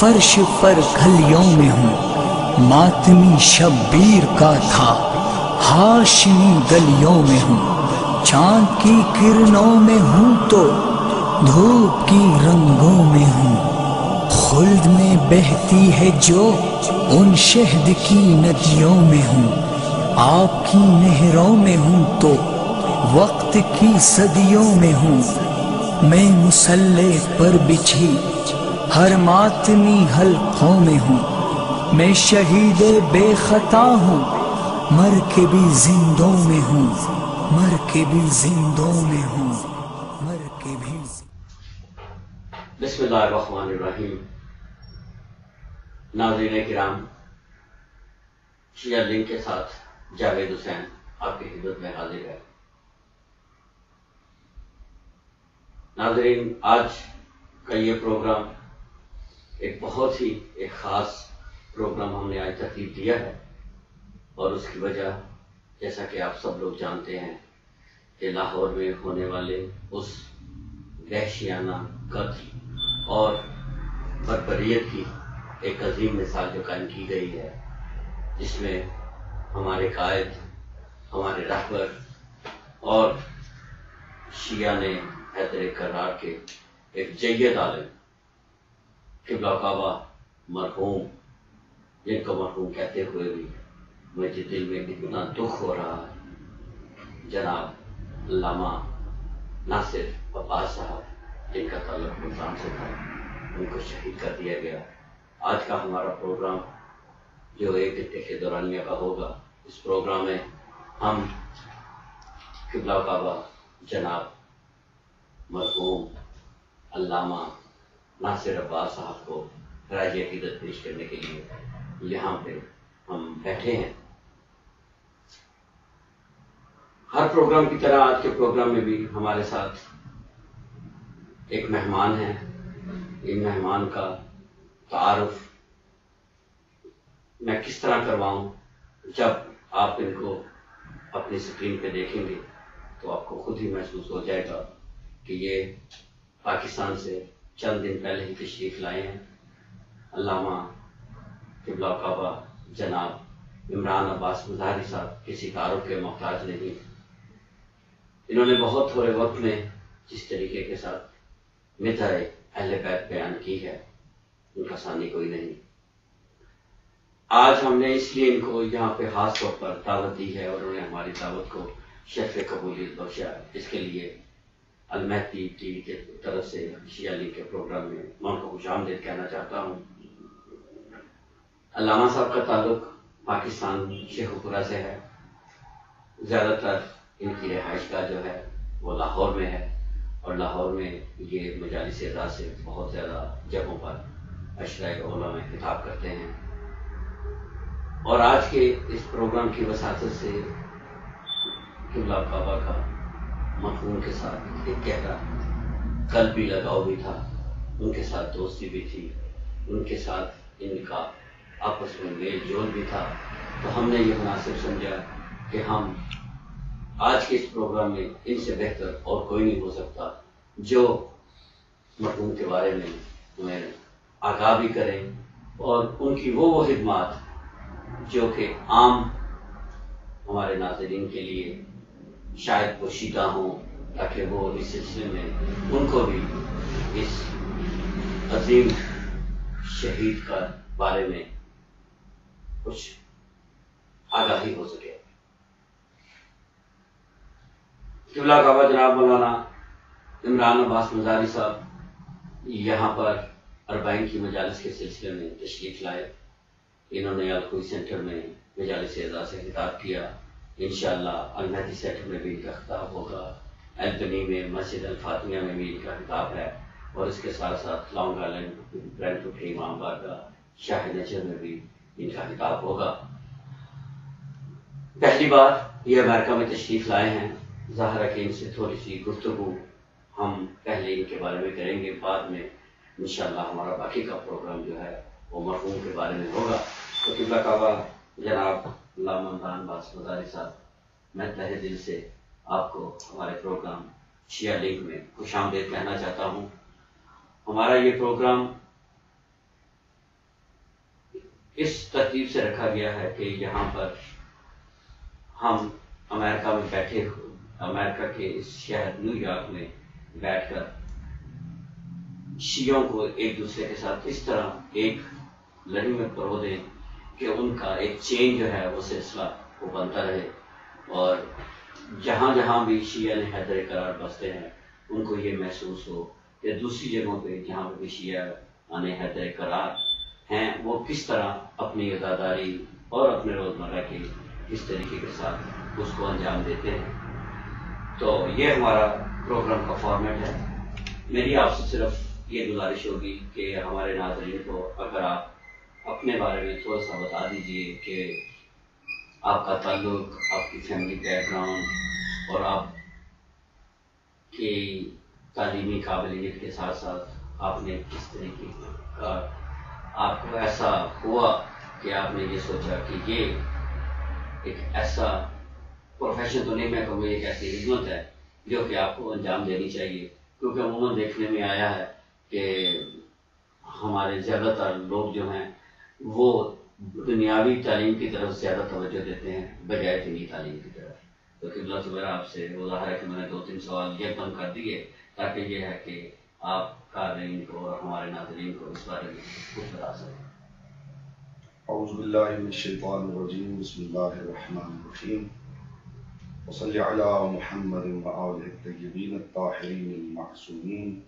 فرش پر گھلیوں میں ہوں، ماتمی شبیر کا تھا ہاشمی گلیوں میں ہوں، چاند کی کرنوں میں ہوں تو دھوپ کی رنگوں میں ہوں، خلد میں بہتی ہے جو ان شہد کی ندیوں میں ہوں، آپ کی نہروں میں ہوں تو وقت کی صدیوں میں ہوں، میں مسلح پر بچھی ہر ماتمی حلقوں میں ہوں، میں شہید بے خطا ہوں، مر کے بھی زندوں میں ہوں، مر کے بھی زندوں میں ہوں، مر کے بھی بسم اللہ الرحمن الرحیم۔ ناظرین کرام، شیعہ لنک کے ساتھ جاوید حسین آپ کی خدمت میں حاضر ہے۔ ناظرین، آج کا یہ پروگرام ایک بہت ہی خاص پروگرام ہم نے آج ترتیب دیا ہے، اور اس کی وجہ جیسا کہ آپ سب لوگ جانتے ہیں کہ لاہور میں ہونے والے اس وحشیانہ قتل اور بربریت کی ایک عظیم مثال جو قائم کی گئی ہے، جس میں ہمارے قائد، ہمارے رہبر اور شیعہ نے حیدر کرار کے ایک جید عالم قبلہ کعبہ مرحوم، جن کو مرحوم کہتے ہوئے بھی مجھے دل میں اتنا دکھ ہو رہا ہے، جناب علامہ ناصر عباس صاحب، جن کا تعلق ملتان سے تھا، ان کو شہید کر دیا گیا۔ آج کا ہمارا پروگرام جو ایک گھنٹے کے دورانیہ کا ہوگا، اس پروگرام میں ہم قبلہ کعبہ جناب مرحوم علامہ ناصر عباس صاحب کو خراج عقیدت پیش کرنے کے لیے یہاں پہ ہم بیٹھے ہیں۔ ہر پروگرام کی طرح آج کے پروگرام میں بھی ہمارے ساتھ ایک مہمان ہیں۔ ان مہمان کا تعارف میں کس طرح کرواؤں؟ جب آپ ان کو اپنی سکرین پہ دیکھیں گے تو آپ کو خود ہی محسوس ہو جائے گا کہ یہ پاکستان سے چند دن پہلے ہی تشریف لائے ہیں۔ علامہ قبلہ کعبہ جناب عمران عباس مظہری صاحب کسی تعارف کے محتاج نہیں۔ انہوں نے بہت تھوڑے وقت میں جس طریقے کے ساتھ مدح اہل بیت بیان کی ہے، ان کا ثانی کوئی نہیں۔ آج ہم نے اس لیے ان کو یہاں پہ خاص طور پر دعوت دی ہے، اور انہوں نے ہماری دعوت کو شرف قبولیت بخشا، اس کے لیے المہدی ٹی وی کی طرف سے شیعہ لنک کے پروگرام میں ان کو خوش آمدید کہنا چاہتا ہوں۔ علامہ صاحب کا تعلق پاکستان شیخو پورہ سے ہے، زیادہ تر ان کی رہائش گاہ جو ہے وہ لاہور میں ہے، اور لاہور میں یہ مجالس اعزاز سے بہت زیادہ جگہوں پر اشرائے علماء میں خطاب کرتے ہیں۔ اور آج کے اس پروگرام کی وساطت سے قبلہ کعبہ کا مرحوم کے ساتھ ایک گہرا قلبی لگاؤ بھی تھا، ان کے ساتھ دوستی بھی تھی، ان کے ساتھ ان کا آپس میں میل جول بھی تھا۔ تو ہم نے یہ مناسب سمجھا کہ ہم آج کے اس پروگرام میں ان سے بہتر اور کوئی نہیں ہو سکتا جو مرحوم کے بارے میں ہمیں آگاہ بھی کریں، اور ان کی وہ خدمات جو کہ عام ہمارے ناظرین کے لیے شاید پوشیدہ ہوں، تاکہ وہ اس سلسلے میں ان کو بھی اس عظیم شہید کا بارے میں کچھ آگاہی ہو سکے۔ قبلہ کعبہ جناب مولانا عمران عباس مظہری صاحب یہاں پر اربعین کی مجالس کے سلسلے میں تشریف لائے۔ انہوں نے الخوئی سینٹر میں مجالس اعزاز سے خطاب کیا۔ انشاءاللہ المہدی سینٹر میں بھی ان کا خطاب ہوگا، البنی میں مسجد الفاطمیہ میں بھی ان کا خطاب ہے، اور اس کے ساتھ ساتھ لانگ آئلینڈ برینٹ روڈ کے امام بارگاہ شاہ نجر میں بھی ان کا خطاب ہوگا۔ پہلی بار یہ امریکہ میں تشریف لائے ہیں، ظاہر ہے کہ ان سے تھوڑی سی گفتگو ہم پہلے ان کے بارے میں کریں گے، بعد میں انشاءاللہ ہمارا باقی کا پروگرام جو ہے وہ مرحوم کے بارے میں ہوگا۔ تو قبلہ کعبہ جناب علامہ عمران عباس مظہری صاحب، میں تہہ دل سے آپ کو ہمارے پروگرام شیعہ لنک میں خوش آمدید کہنا چاہتا ہوں۔ ہمارا یہ پروگرام اس ترتیب سے رکھا گیا ہے کہ یہاں پر ہم امریکہ میں بیٹھے امریکہ کے اس شہر نیو یارک میں بیٹھ کر شیعوں کو ایک دوسرے کے ساتھ اس طرح ایک لڑی میں پرو دیں کہ ان کا ایک چین جو ہے وہ سلسلہ وہ بنتا رہے، اور جہاں جہاں بھی شیعہ نے حیدر قرار بستے ہیں ان کو یہ محسوس ہو کہ دوسری جگہوں پہ جہاں پہ بھی شیعہ نے حیدر قرار ہیں وہ کس طرح اپنی عزاداری اور اپنے روزمرہ کے کس طریقے کے ساتھ اس کو انجام دیتے ہیں۔ تو یہ ہمارا پروگرام کا فارمیٹ ہے۔ میری آپ سے صرف یہ گزارش ہوگی کہ ہمارے ناظرین کو اگر آپ اپنے بارے میں تھوڑا سا بتا دیجئے کہ آپ کا تعلق، آپ کی فیملی بیک گراؤنڈ اور آپ کی تعلیمی قابلیت کے ساتھ ساتھ آپ نے کس طریقے کا آپ کو ایسا ہوا کہ آپ نے یہ سوچا کہ یہ ایک ایسا پروفیشن تو نہیں میں کہوں گا، ایک ایسی خدمت ہے جو کہ آپ کو انجام دینی چاہیے، کیونکہ عموماً دیکھنے میں آیا ہے کہ ہمارے زیادہ تر لوگ جو ہیں وہ دنیاوی تعلیم کی طرف زیادہ توجہ دیتے ہیں بجائے دینی تعلیم کی طرف۔ تو قبلہ صبح آپ سے وہ ظاہر ہے کہ میں نے 2-3 سوال یہ کم کر دیے تاکہ یہ ہے کہ آپ قارئین کو اور ہمارے ناظرین کو اس بارے میں کچھ بتا سکیں۔ اعوذ باللہ من الشیطان الرجیم، بسم اللہ الرحمن الرحیم، وصلی علی محمد وآلہ الطیبین الطاہرین المعصومین،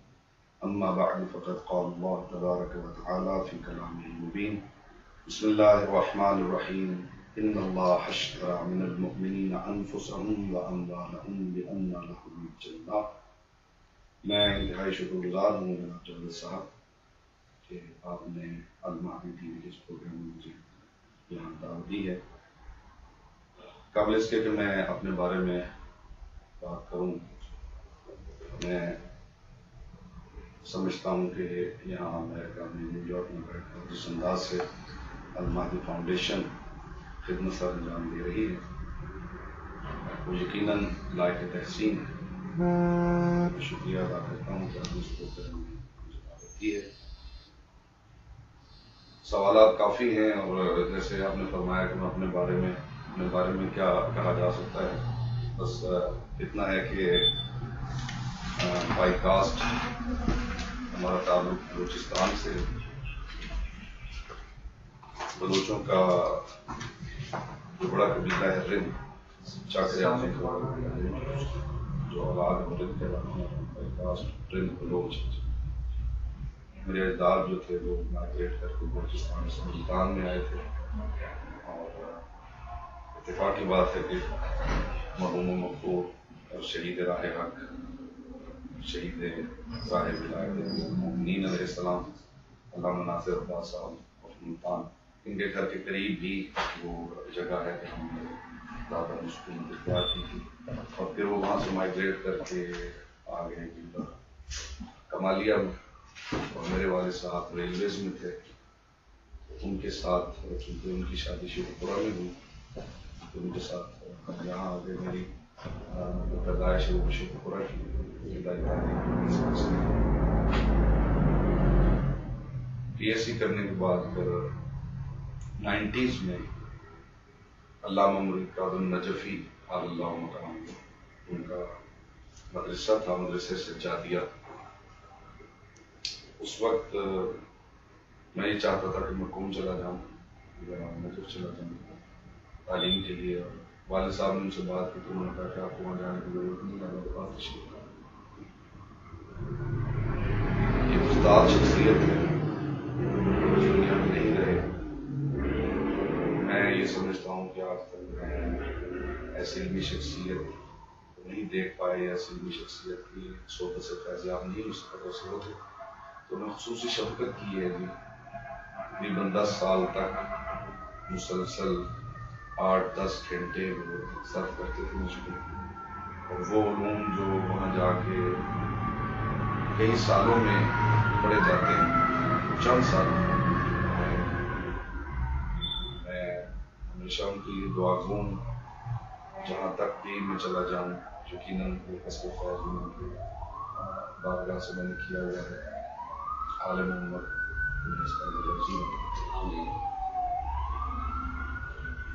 اما بعد فقد قال اللہ تبارک وتعالی فی کلامہ المبین، بسم اللہ الرحمن الرحیم، ان اللہ اشتری من المؤمنین انفسهم واموالهم بان لهم الجنہ۔ میں انتہائی شکر گزار ہوں جناب جاوید صاحب کہ آپ نے المہدی ٹی وی کے اس پروگرام میں مجھے یہاں دعوت دی ہے۔ قبل اس کے کہ میں اپنے بارے میں بات کروں، میں سمجھتا ہوں کہ یہاں امریکہ میں نیو یارک میں بیٹھ کر جس انداز سے المہدی فاؤنڈیشن خدمت سر انجام دے رہی ہے وہ یقیناً لائق تحسین ہے۔ شکریہ ادا کرتا ہوں کہ آپ نے اس پروگرام میں مجھے دعوت دی ہے۔ سوالات کافی ہیں اور جیسے آپ نے فرمایا کہ میں اپنے بارے میں کیا کہا جا سکتا ہے، بس اتنا ہے کہ بائی کاسٹ ہمارا تعلق بلوچستان سے، بلوچوں کا جو بڑا قبیلہ ہے رند چاکریاتی جو اولاد رند کے بائی کاسٹ رند بلوچ، میرے اجداد جو تھے وہ مائگریٹ کر کے بلوچستان سے ملتان میں آئے تھے، اور اتفاقی بات ہے کہ مرحوم و مغفور اور شہید راہ حق، شہید صاحب ولایت المؤمنین علیہ السلام علامہ ناصر عباس صاحب اور ملتان، ان کے گھر کے قریب بھی وہ جگہ ہے کہ ہم نے دادا مسکون اختیار کی تھی، اور پھر وہ وہاں سے مائگریٹ کر کے آگے کمالیہ میں، اور میرے والد صاحب ریلویز میں تھے، ان کے ساتھ چونکہ ان کی شادی شیخ پورہ میں ہوئی تو ان کے ساتھ یہاں آگے میری پیدائش وہ شیخ پورہ کی پی ایس سی کرنے کے بعد پھر 90s میں علامہ مرید کاظم نجفی علی اللہ مقام ان کا مدرسہ تھا، مدرسے سے جاتیہ۔ اس وقت میں یہ چاہتا تھا کہ میں قوم چلا جاؤں یا نجف چلا جاؤں تعلیم کے لیے، اور والد صاحب نے ان سے بات کی تو انہوں نے کہا کہ آپ کو وہاں جانے کی ضرورت نہیں ہے، بات اچھی ہے، یہ استاد شخصیت ہے، دنیا میں نہیں رہے۔ میں یہ سمجھتا ہوں کہ آج تک میں ایسی علمی شخصیت نہیں دیکھ پائے، ایسی علمی شخصیت کی صحبت سے فیضیاب نہیں اس قدر سے ہوتے، تو میں خصوصی شفقت کی ہے بھی 10 سال تک مسلسل 8-10 گھنٹے وہ صرف کرتے تھے مجھ کو، اور وہ علوم جو وہاں جا کے کئی سالوں میں پڑھے جاتے ہیں، چند سال میں ہمیشہ ان کی دعا گو ہوں، جہاں تک بھی میں چلا جاؤں یقیناً حسب فیض میں ان کی بارگاہ سے میں نے کیا ہوا ہے، عالم امت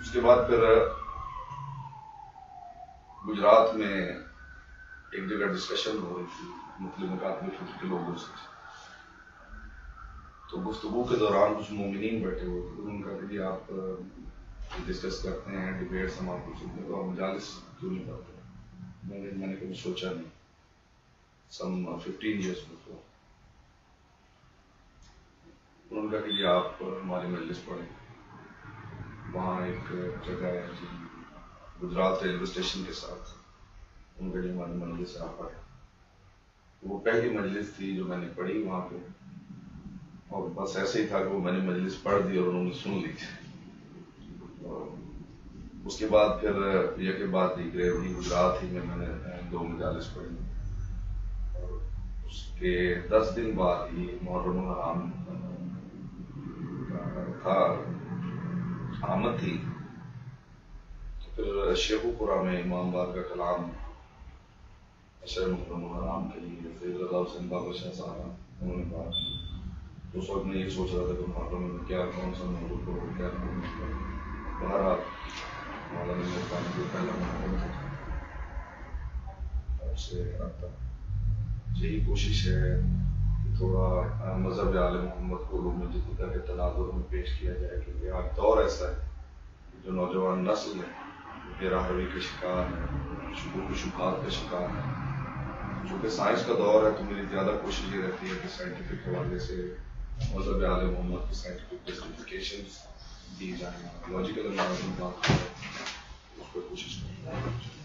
اس کے بعد پھر گجرات میں ایک جگہ ڈسکشن ہو رہی تھی مختلف مکاتب فکر کے لوگوں سے، تو گفتگو کے دوران کچھ مومنین بیٹھے ہوئے تھے، انہوں نے کہا کہ آپ ڈسکس کرتے ہیں ڈیبیٹس ہم آپ کو سنتے ہیں تو آپ مجالس کیوں نہیں کرتے؟ میں نے کبھی سوچا نہیں. سم 15 years before انہوں نے کہا کہ آپ ہماری مجلس پڑھیں. وہاں ایک جگہ ہے جی گجرات ریلوے اسٹیشن کے ساتھ، ان کے لیے ہماری مجلس سے آپ پڑھیں. وہ پہلی مجلس تھی جو میں نے پڑھی وہاں پہ، اور بس ایسے ہی تھا کہ وہ میں نے مجلس پڑھ دی اور انہوں نے سن لی تھی. اس کے بعد پھر یہ کہ بات دیکھ وہی گجرات ہی میں نے 2 مجالس پڑھی، اور اس کے 10 دن بعد ہی محرم الحرام تھا، آمد تھی. تو پھر شیخو پورہ میں امام بار کا کلام اشر محرم الحرام کے لیے فیض رضا حسین بابا شاہ صاحب انہوں نے کہا. اس وقت میں یہ سوچ رہا تھا کہ محرم میں کیا کون سا موضوع کروں، کیا کروں. بہرحال مولانا مہربانی جو پہلا محرم تھا اور سے اب تک یہی کوشش ہے کہ تھوڑا مذہب آل محمد کو علوم جدیدہ کے تناظر میں پیش کیا جائے، کیونکہ آج دور ایسا ہے جو نوجوان نسل ہے بے راہ روی کے شکار ہے، شکوک و شبہات کا شکار ہے. چونکہ سائنس کا دور ہے تو میری زیادہ کوشش یہ رہتی ہے کہ سائنٹیفک حوالے سے مذہب آل محمد کی سائنٹیفک جسٹیفیکیشنز دی جائیں، لاجیکل انداز میں بات کریں، اس پر کوشش کریں.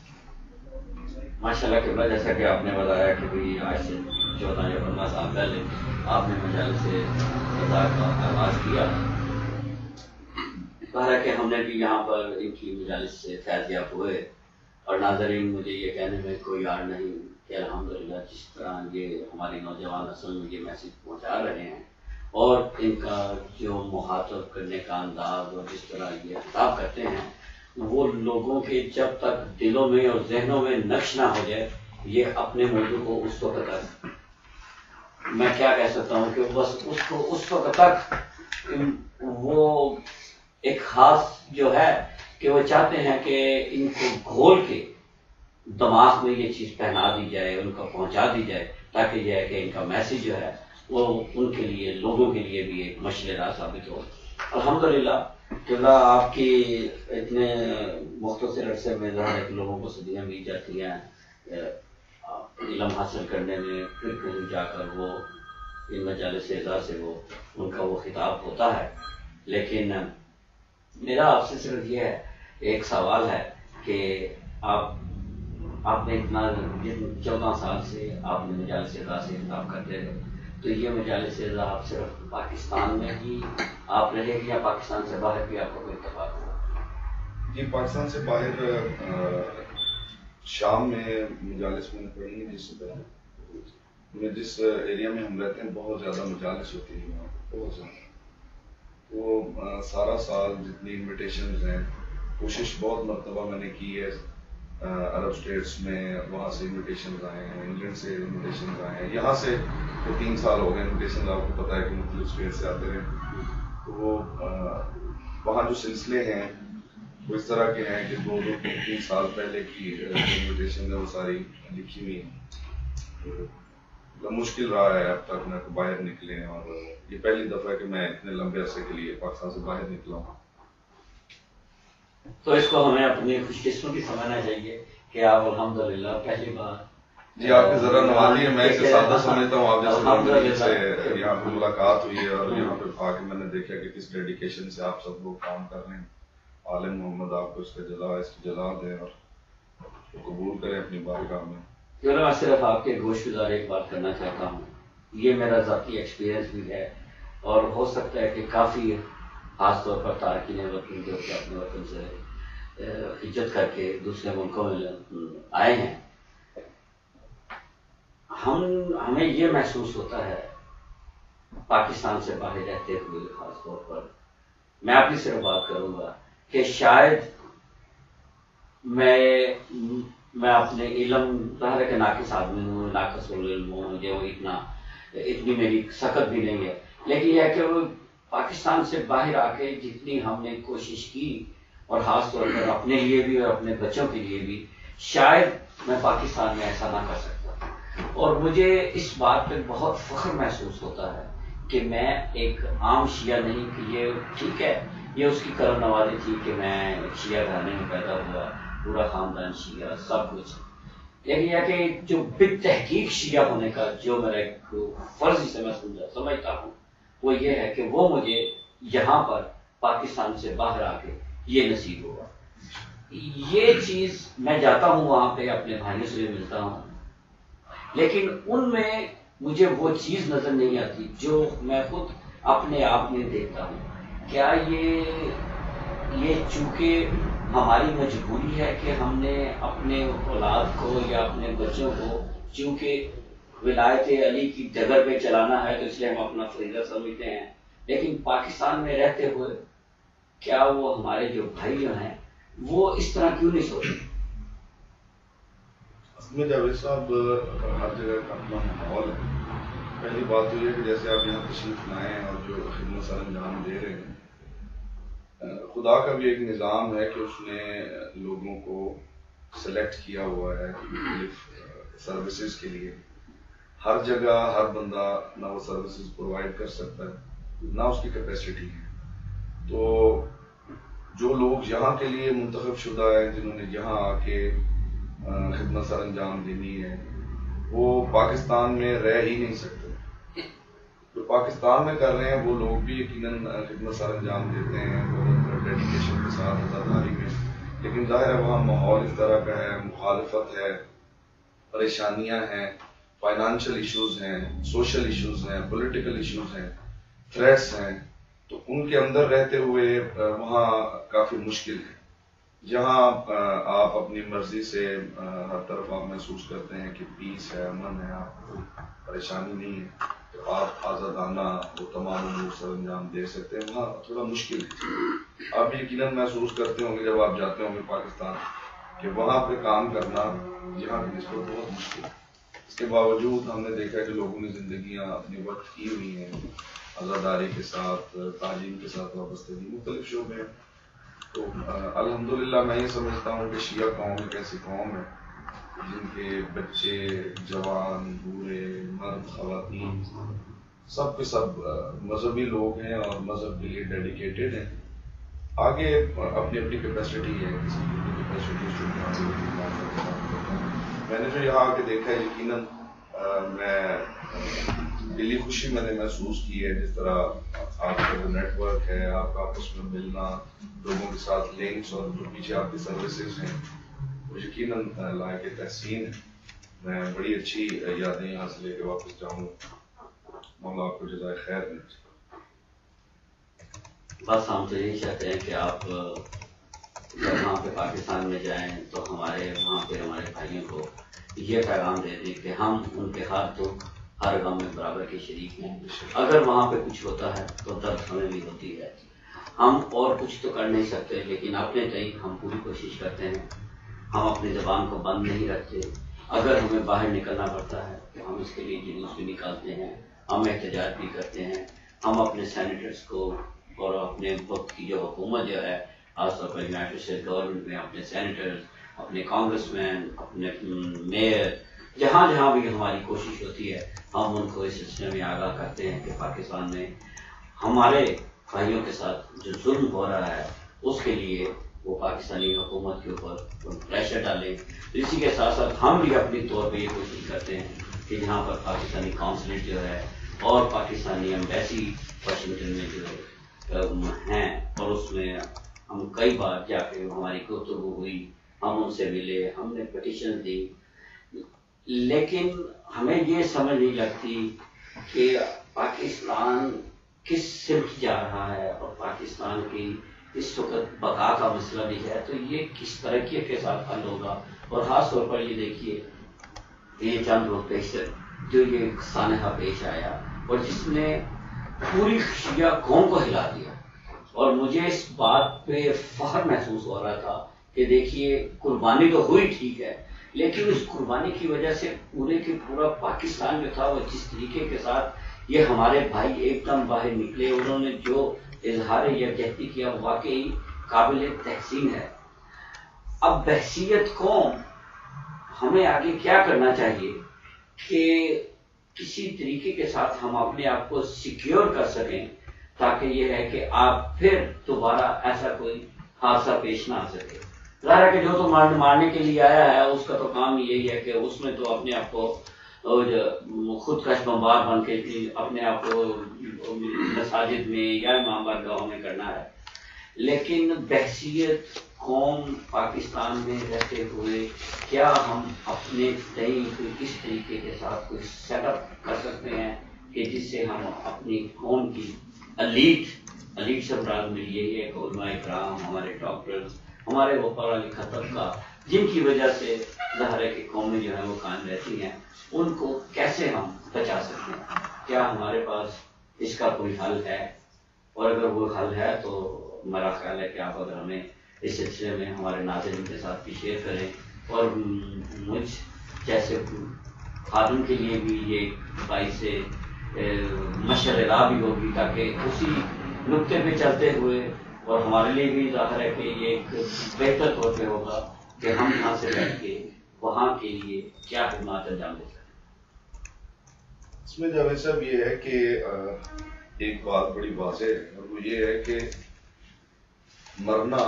ماشاء اللہ قبلہ، جیسا کہ آپ نے بتایا کہ بھائی آج سے 14 یا 15 سال پہلے آپ نے مجالس سے اظہار کا آغاز کیا. کہا کہ ہم نے بھی یہاں پر ان کی مجالس سے فیض یاب ہوئے، اور ناظرین مجھے یہ کہنے میں کوئی آڑ نہیں کہ الحمدللہ جس طرح یہ ہماری نوجوان نسل میں یہ میسیج پہنچا رہے ہیں، اور ان کا جو مخاطب کرنے کا انداز اور جس طرح یہ خطاب کرتے ہیں، وہ لوگوں کے جب تک دلوں میں اور ذہنوں میں نقش نہ ہو جائے یہ اپنے موضوع کو اس وقت تک، میں کیا کہہ سکتا ہوں کہ بس اس کو اس وقت تک وہ ایک خاص جو ہے کہ وہ چاہتے ہیں کہ ان کو گھول کے دماغ میں یہ چیز پہنا دی جائے، ان کو پہنچا دی جائے، تاکہ یہ ہے کہ ان کا میسیج جو ہے وہ ان کے لیے، لوگوں کے لیے بھی ایک مشعل راہ ثابت ہو. الحمدللہ کہ آپ کی اتنے مختصر عرصے میں ظاہر ہے کہ لوگوں کو صدیاں بیت جاتی ہیں علم حاصل کرنے میں، پھر کہیں جا کر وہ ان مجالس اعزاز سے وہ ان کا وہ خطاب ہوتا ہے. لیکن میرا آپ سے صرف یہ ہے، ایک سوال ہے کہ آپ نے اتنا 14 سال سے آپ نے مجالس اعزاز سے خطاب کرتے رہے، تو یہ مجالس اعزاز آپ صرف پاکستان میں ہی آپ رہے یا پاکستان سے باہر بھی آپ کو کوئی اتفاق ہوا؟ جی پاکستان سے باہر شام میں مجالس میں پڑھی ہے. جس ایریا میں ہم رہتے ہیں بہت زیادہ مجالس ہوتی ہیں وہاں بہت زیادہ. وہ سارا سال جتنی انویٹیشنز ہیں، کوشش بہت مرتبہ میں نے کی ہے. عرب اسٹیٹس میں وہاں سے انویٹیشنز آئے ہیں، انگلینڈ سے انویٹیشنز آئے ہیں، یہاں سے 3 سال ہو گئے انویٹیشنز آپ کو پتہ ہے کہ مختلف اسٹیٹ سے آتے ہیں. تو وہ وہاں جو سلسلے ہیں وہ اس طرح کے ہیں کہ 2-3 سال پہلے کی انویٹیشن ہے وہ ساری لکھی ہوئی ہیں. مشکل رہا ہے اب تک میں باہر نکلے، اور یہ پہلی دفعہ ہے کہ میں اتنے لمبے عرصے کے لیے پاکستان سے باہر نکلا ہوں. تو اس کو ہمیں اپنی خوش قسمتی سمجھنا چاہیے کہ آپ الحمدللہ پہلی بار. جی آپ کی ذرا نوازی ہے، میں اسے سادہ سمجھتا ہوں. آپ جیسے سے یہاں پہ ملاقات ہوئی ہے اور یہاں پہ آ کے میں نے دیکھا کہ کس ڈیڈیکیشن سے آپ سب لوگ کام کر رہے ہیں. عالم محمد آپ کو اس کی جزا دیں اور اس کو قبول کریں اپنی بارگاہ میں. میں صرف آپ کے گوش گزار ایک بات کرنا چاہتا ہوں، یہ میرا ذاتی ایکسپیرینس بھی ہے، اور ہو سکتا ہے کہ کافی خاص طور پر تارکین وطن جو کہ اپنے وطن سے ہجرت کر کے دوسرے ملکوں میں آئے ہیں، ہمیں یہ محسوس ہوتا ہے پاکستان سے باہر رہتے ہوئے، خاص طور پر میں اپنی صرف بات کروں گا کہ شاید میں اپنے علم ظاہر کے ناقص آدمی ہوں، ناقص العلم ہوں، مجھے وہ اتنی میری سخت بھی نہیں ہے، لیکن یہ ہے کہ وہ پاکستان سے باہر آ کے جتنی ہم نے کوشش کی اور خاص طور پر اپنے لیے بھی اور اپنے بچوں کے لیے بھی شاید میں پاکستان میں ایسا نہ کر سکتا. اور مجھے اس بات پہ بہت فخر محسوس ہوتا ہے کہ میں ایک عام شیعہ نہیں، کہ یہ ٹھیک ہے یہ اس کی کرم نوازی تھی کہ میں شیعہ گھرانے میں پیدا ہوا، پورا خاندان شیعہ سب کچھ، لیکن یہ کہ جو بگ تحقیق شیعہ ہونے کا جو میرا ایک فرض سے میں سمجھتا ہوں وہ یہ ہے کہ وہ مجھے یہاں پر پاکستان سے باہر آ کے یہ نصیب ہوا. یہ چیز میں جاتا ہوں وہاں پہ اپنے بھائیوں سے بھی ملتا ہوں، لیکن ان میں مجھے وہ چیز نظر نہیں آتی جو میں خود اپنے آپ میں دیکھتا ہوں. کیا یہ چونکہ ہماری مجبوری ہے کہ ہم نے اپنے اولاد کو یا اپنے بچوں کو چونکہ ولایت علی کی ڈگر پہ چلانا ہے تو اس لیے ہم اپنا فریضہ سمجھتے ہیں، لیکن پاکستان میں رہتے ہوئے کیا وہ ہمارے جو بھائی جو ہیں وہ اس طرح کیوں نہیں سوچتے؟ اصل میں جاوید صاحب ہر جگہ کا اپنا ماحول ہے. پہلی بات تو یہ کہ جیسے آپ یہاں تشریف لائے ہیں اور جو خدمت سر انجام دے رہے ہیں، خدا کا بھی ایک نظام ہے کہ اس نے لوگوں کو سلیکٹ کیا ہوا ہے مختلف سروسز کے لیے. ہر جگہ ہر بندہ نہ وہ سروسز پرووائڈ کر سکتا ہے نہ اس کی کیپیسٹی ہے. تو جو لوگ یہاں کے لیے منتخب شدہ ہیں، جنہوں نے یہاں آ کے خدمت سر انجام دینی ہے، وہ پاکستان میں رہ ہی نہیں سکتے. جو پاکستان میں کر رہے ہیں وہ لوگ بھی یقیناً خدمت سر انجام دیتے ہیں بہت ڈیڈیکیشن کے ساتھ آزاداری میں، لیکن ظاہر ہے وہاں ماحول اس طرح کا ہے، مخالفت ہے، پریشانیاں ہیں، فائنانشیل ایشوز ہیں، سوشل ایشوز ہیں، پولیٹیکل ایشوز ہیں، تھریٹس ہیں. تو ان کے اندر رہتے ہوئے وہاں کافی مشکل ہے. جہاں آپ اپنی مرضی سے ہر طرف آپ محسوس کرتے ہیں کہ پیس ہے، امن ہے، آپ کو پریشانی نہیں ہے، تو آپ آزادانہ وہ تمام امور سر انجام دے سکتے ہیں. وہاں تھوڑا مشکل ہے. آپ یقیناً محسوس کرتے ہوں گے جب آپ جاتے ہوں گے پاکستان کہ وہاں پہ کام کرنا یہاں کی نسبت بہت مشکل ہے. اس کے باوجود ہم نے دیکھا کہ لوگوں نے زندگیاں اپنی وقت کی ہوئی ہیں آزاداری کے ساتھ، تعلیم کے ساتھ وابستگی مختلف شعبے ہیں. تو الحمدللہ میں یہ سمجھتا ہوں کہ شیعہ قوم ایک ایسی قوم ہے جن کے بچے، جوان، بوڑھے، مرد، خواتین سب کے سب مذہبی لوگ ہیں اور مذہب کے لیے ڈیڈیکیٹڈ ہیں. آگے اپنی اپنی کیپیسٹی ہے، کسی کی کیپیسٹی میں نے جو یہاں آ کے دیکھا ہے یقیناً میں دلی خوشی میں نے محسوس کی ہے. جس طرح آپ کا جو نیٹ ورک ہے، آپ کا آپس میں ملنا، لوگوں کے ساتھ لنکس اور جو پیچھے آپ کی سروسز ہیں وہ یقیناً لائق تحسین ہے. میں بڑی اچھی یادیں یہاں سے لے کے واپس جاؤں. مولا آپ کو جزائے خیر دے. بس ہم تو یہی چاہتے ہیں کہ آپ جب وہاں پہ پاکستان میں جائیں تو ہمارے وہاں پہ ہمارے بھائیوں کو یہ پیغام دے دیں کہ ہم ان کے ہاتھ تو ہر غم میں برابر کے شریک ہیں. اگر وہاں پہ کچھ ہوتا ہے تو درد ہمیں بھی ہوتی ہے. ہم اور کچھ تو کر نہیں سکتے، لیکن اپنے تئیں ہم پوری کوشش کرتے ہیں. ہم اپنی زبان کو بند نہیں رکھتے. اگر ہمیں باہر نکلنا پڑتا ہے تو ہم اس کے لیے جلوس بھی نکالتے ہیں، ہم احتجاج بھی کرتے ہیں. ہم اپنے سینیٹرز کو اور اپنے وقت کی جو حکومت جو ہے خاص طور پر یونائٹڈ اسٹیٹ گورنمنٹ میں اپنے سینیٹرز، اپنے کانگریس مین، اپنے میئر، جہاں جہاں بھی ہماری کوشش ہوتی ہے ہم ان کو اس سلسلے میں آگاہ کرتے ہیں کہ پاکستان میں ہمارے بھائیوں کے ساتھ جو ظلم ہو رہا ہے اس کے لیے وہ پاکستانی حکومت کے اوپر پریشر ڈالیں. اسی کے ساتھ ساتھ ہم بھی اپنی طور پہ یہ کوشش کرتے ہیں کہ جہاں پر پاکستانی کونسلیٹ جو ہے اور پاکستانی ایمبیسی واشنگٹن میں جو ہیں اور اس میں ہم کئی بار جا کے ہماری گفتگو ہوئی، ہم ان سے ملے، ہم نے پٹیشن دی، لیکن ہمیں یہ سمجھ نہیں لگتی کہ پاکستان کس سمت جا رہا ہے اور پاکستان کی اس وقت بقا کا مسئلہ بھی ہے تو یہ کس طریقے کے ساتھ حل ہوگا. اور خاص طور پر یہ دیکھیے یہ چند روز پیشتر جو یہ سانحہ پیش آیا اور جس نے پوری شیعہ قوم کو ہلا دیا، اور مجھے اس بات پہ فخر محسوس ہو رہا تھا کہ دیکھیے قربانی تو ہوئی ٹھیک ہے، لیکن اس قربانی کی وجہ سے پورے کے پورا پاکستان جو تھا وہ جس طریقے کے ساتھ یہ ہمارے بھائی ایک دم باہر نکلے، انہوں نے جو اظہار یکجہتی کیا واقعی قابل تحسین ہے۔ اب بحثیت قوم ہمیں آگے کیا کرنا چاہیے کہ کسی طریقے کے ساتھ ہم اپنے آپ کو سیکیور کر سکیں، تاکہ یہ ہے کہ آپ پھر دوبارہ ایسا کوئی حادثہ پیش نہ آ سکے۔ ظاہر ہے کہ جو تو مارنے کے لیے آیا ہے اس کا تو کام یہی ہے کہ اس میں تو اپنے آپ کو خود کش بمبار بن کے اپنے آپ کو مساجد میں یا امام بارگاہوں میں کرنا ہے، لیکن بحثیت قوم پاکستان میں رہتے ہوئے کیا ہم اپنے کس طریقے کے ساتھ کوئی سیٹ اپ کر سکتے ہیں کہ جس سے ہم اپنی قوم کی ایلیٹ سے مراد میں یہی ہے کہ علماء کرام، ہمارے ڈاکٹرز، ہمارے وہ پڑھا لکھا طبقہ جن کی وجہ سے ظاہر ہے کہ قومیں جو ہیں وہ قائم رہتی ہیں، ان کو کیسے ہم بچا سکتے ہیں؟ کیا ہمارے پاس اس کا کوئی حل ہے؟ اور اگر وہ حل ہے تو میرا خیال ہے کہ آپ اگر ہمیں اس سلسلے میں ہمارے ناظرین کے ساتھ بھی شیئر کریں، اور مجھ جیسے خادم کے لیے بھی یہ باعث مشعل راہ بھی ہوگی، تاکہ اسی نقطے پہ چلتے ہوئے، اور ہمارے لیے بھی ظاہر ہے کہ یہ ایک بہتر طور پہ ہوگا کہ ہم یہاں سے بیٹھ کے وہاں کے لیے کیا خدمات انجام دے سکیں۔ اس میں جاوید صاحب یہ ہے کہ ایک بات بڑی واضح ہے، اور وہ یہ ہے کہ مرنا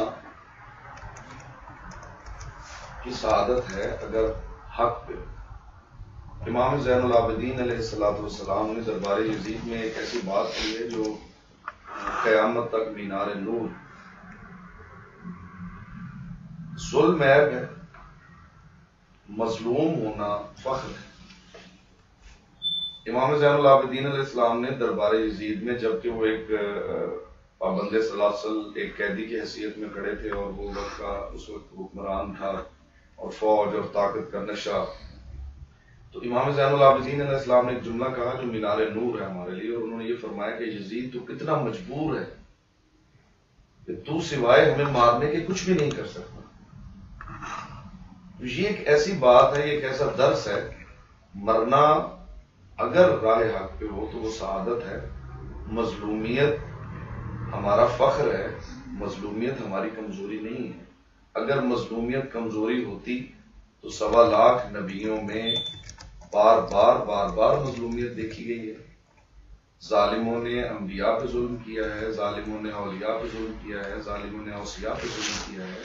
کی سعادت ہے اگر حق پہ۔ امام زین العابدین علیہ السلام نے دربار یزید میں ایک ایسی بات کی ہے جو قیامت تک مینار نور، ظلم عیب ہے، مظلوم ہونا فخر ہے۔ امام زین العابدین علیہ السلام نے دربار یزید میں، جبکہ وہ ایک پابند سلاسل ایک قیدی کی حیثیت میں کھڑے تھے، اور وہ وقت کا اس وقت حکمران تھا اور فوج اور طاقت کا نشہ، تو امام زین العابدین علیہ السلام نے ایک جملہ کہا جو مینار نور ہے ہمارے لیے، اور انہوں نے یہ فرمایا کہ یزید تو کتنا مجبور ہے کہ تو سوائے ہمیں مارنے کے کچھ بھی نہیں کر سکتا۔ یہ ایک ایسی بات ہے، یہ ایک ایسا درس ہے، مرنا اگر راہ حق پہ ہو تو وہ سعادت ہے۔ مظلومیت ہمارا فخر ہے، مظلومیت ہماری کمزوری نہیں ہے۔ اگر مظلومیت کمزوری ہوتی تو 1.25 لاکھ نبیوں میں بار بار مظلومیت دیکھی گئی ہے۔ ظالموں نے انبیاء پہ ظلم کیا ہے، ظالموں نے اولیاء پہ ظلم کیا ہے، ظالموں نے اوصیاء پہ ظلم کیا ہے۔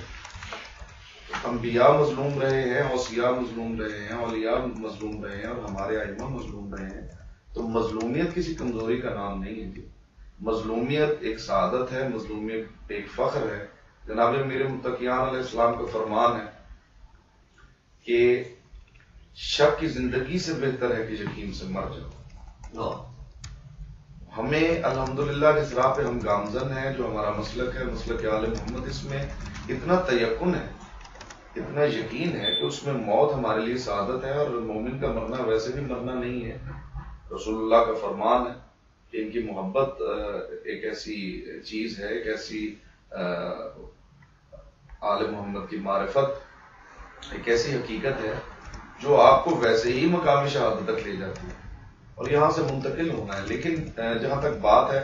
انبیاء مظلوم رہے ہیں، اوصیاء مظلوم رہے ہیں، اولیاء مظلوم رہے ہیں، اور ہمارے ائمہ مظلوم رہے ہیں۔ تو مظلومیت کسی کمزوری کا نام نہیں ہے جی، مظلومیت ایک سعادت ہے، مظلومیت ایک فخر ہے۔ جناب امیر متقیان علیہ السلام کا فرمان ہے کہ شک کی زندگی سے بہتر ہے کہ یقین سے مر جاؤ۔ ہمیں الحمدللہ جس راہ پہ ہم گامزن ہیں، جو ہمارا مسلک ہے، مسلک آل محمد، اس میں اتنا تیقن ہے، اتنا یقین ہے کہ اس میں موت ہمارے لیے سعادت ہے، اور مومن کا مرنا ویسے بھی مرنا نہیں ہے۔ رسول اللہ کا فرمان ہے کہ ان کی محبت ایک ایسی چیز ہے، ایک ایسی آل محمد کی معرفت ایک ایسی حقیقت ہے جو آپ کو ویسے ہی مقام شہادت تک لے جاتی ہے، اور یہاں سے منتقل ہونا ہے۔ لیکن جہاں تک بات ہے،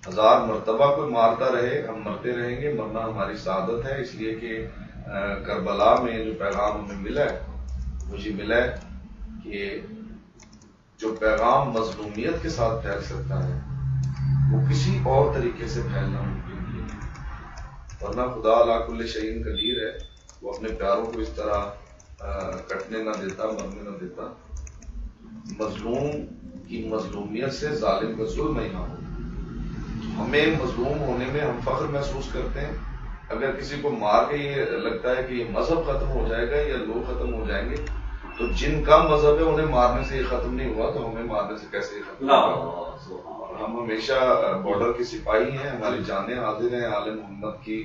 1000 مرتبہ کوئی مارتا رہے، ہم مرتے رہیں گے، مرنا ہماری سعادت ہے۔ اس لیے کہ کربلا میں جو پیغام ہمیں ملا ہے وہ یہ ملا ہے کہ جو پیغام مظلومیت کے ساتھ پھیل سکتا ہے وہ کسی اور طریقے سے پھیلنا ممکن نہیں ہے، ورنہ خدا علی کل شیء قدیر ہے، وہ اپنے پیاروں کو اس طرح کٹنے نہ دیتا، مرنے نہ دیتا۔ مظلوم کی مظلومیت سے ظالم کا ظلم ہی نہ ہو۔ ہمیں مظلوم ہونے میں ہم فخر محسوس کرتے ہیں۔ اگر کسی کو مار کے یہ لگتا ہے کہ یہ مذہب ختم ہو جائے گا یا لوگ ختم ہو جائیں گے، تو جن کا مذہب ہے انہیں مارنے سے یہ ختم نہیں ہوا، تو ہمیں مارنے سے کیسے یہ ختم ہوگا؟ ہم ہمیشہ بارڈر کے سپاہی ہیں، ہماری جانیں حاضر ہیں، آل محمد کی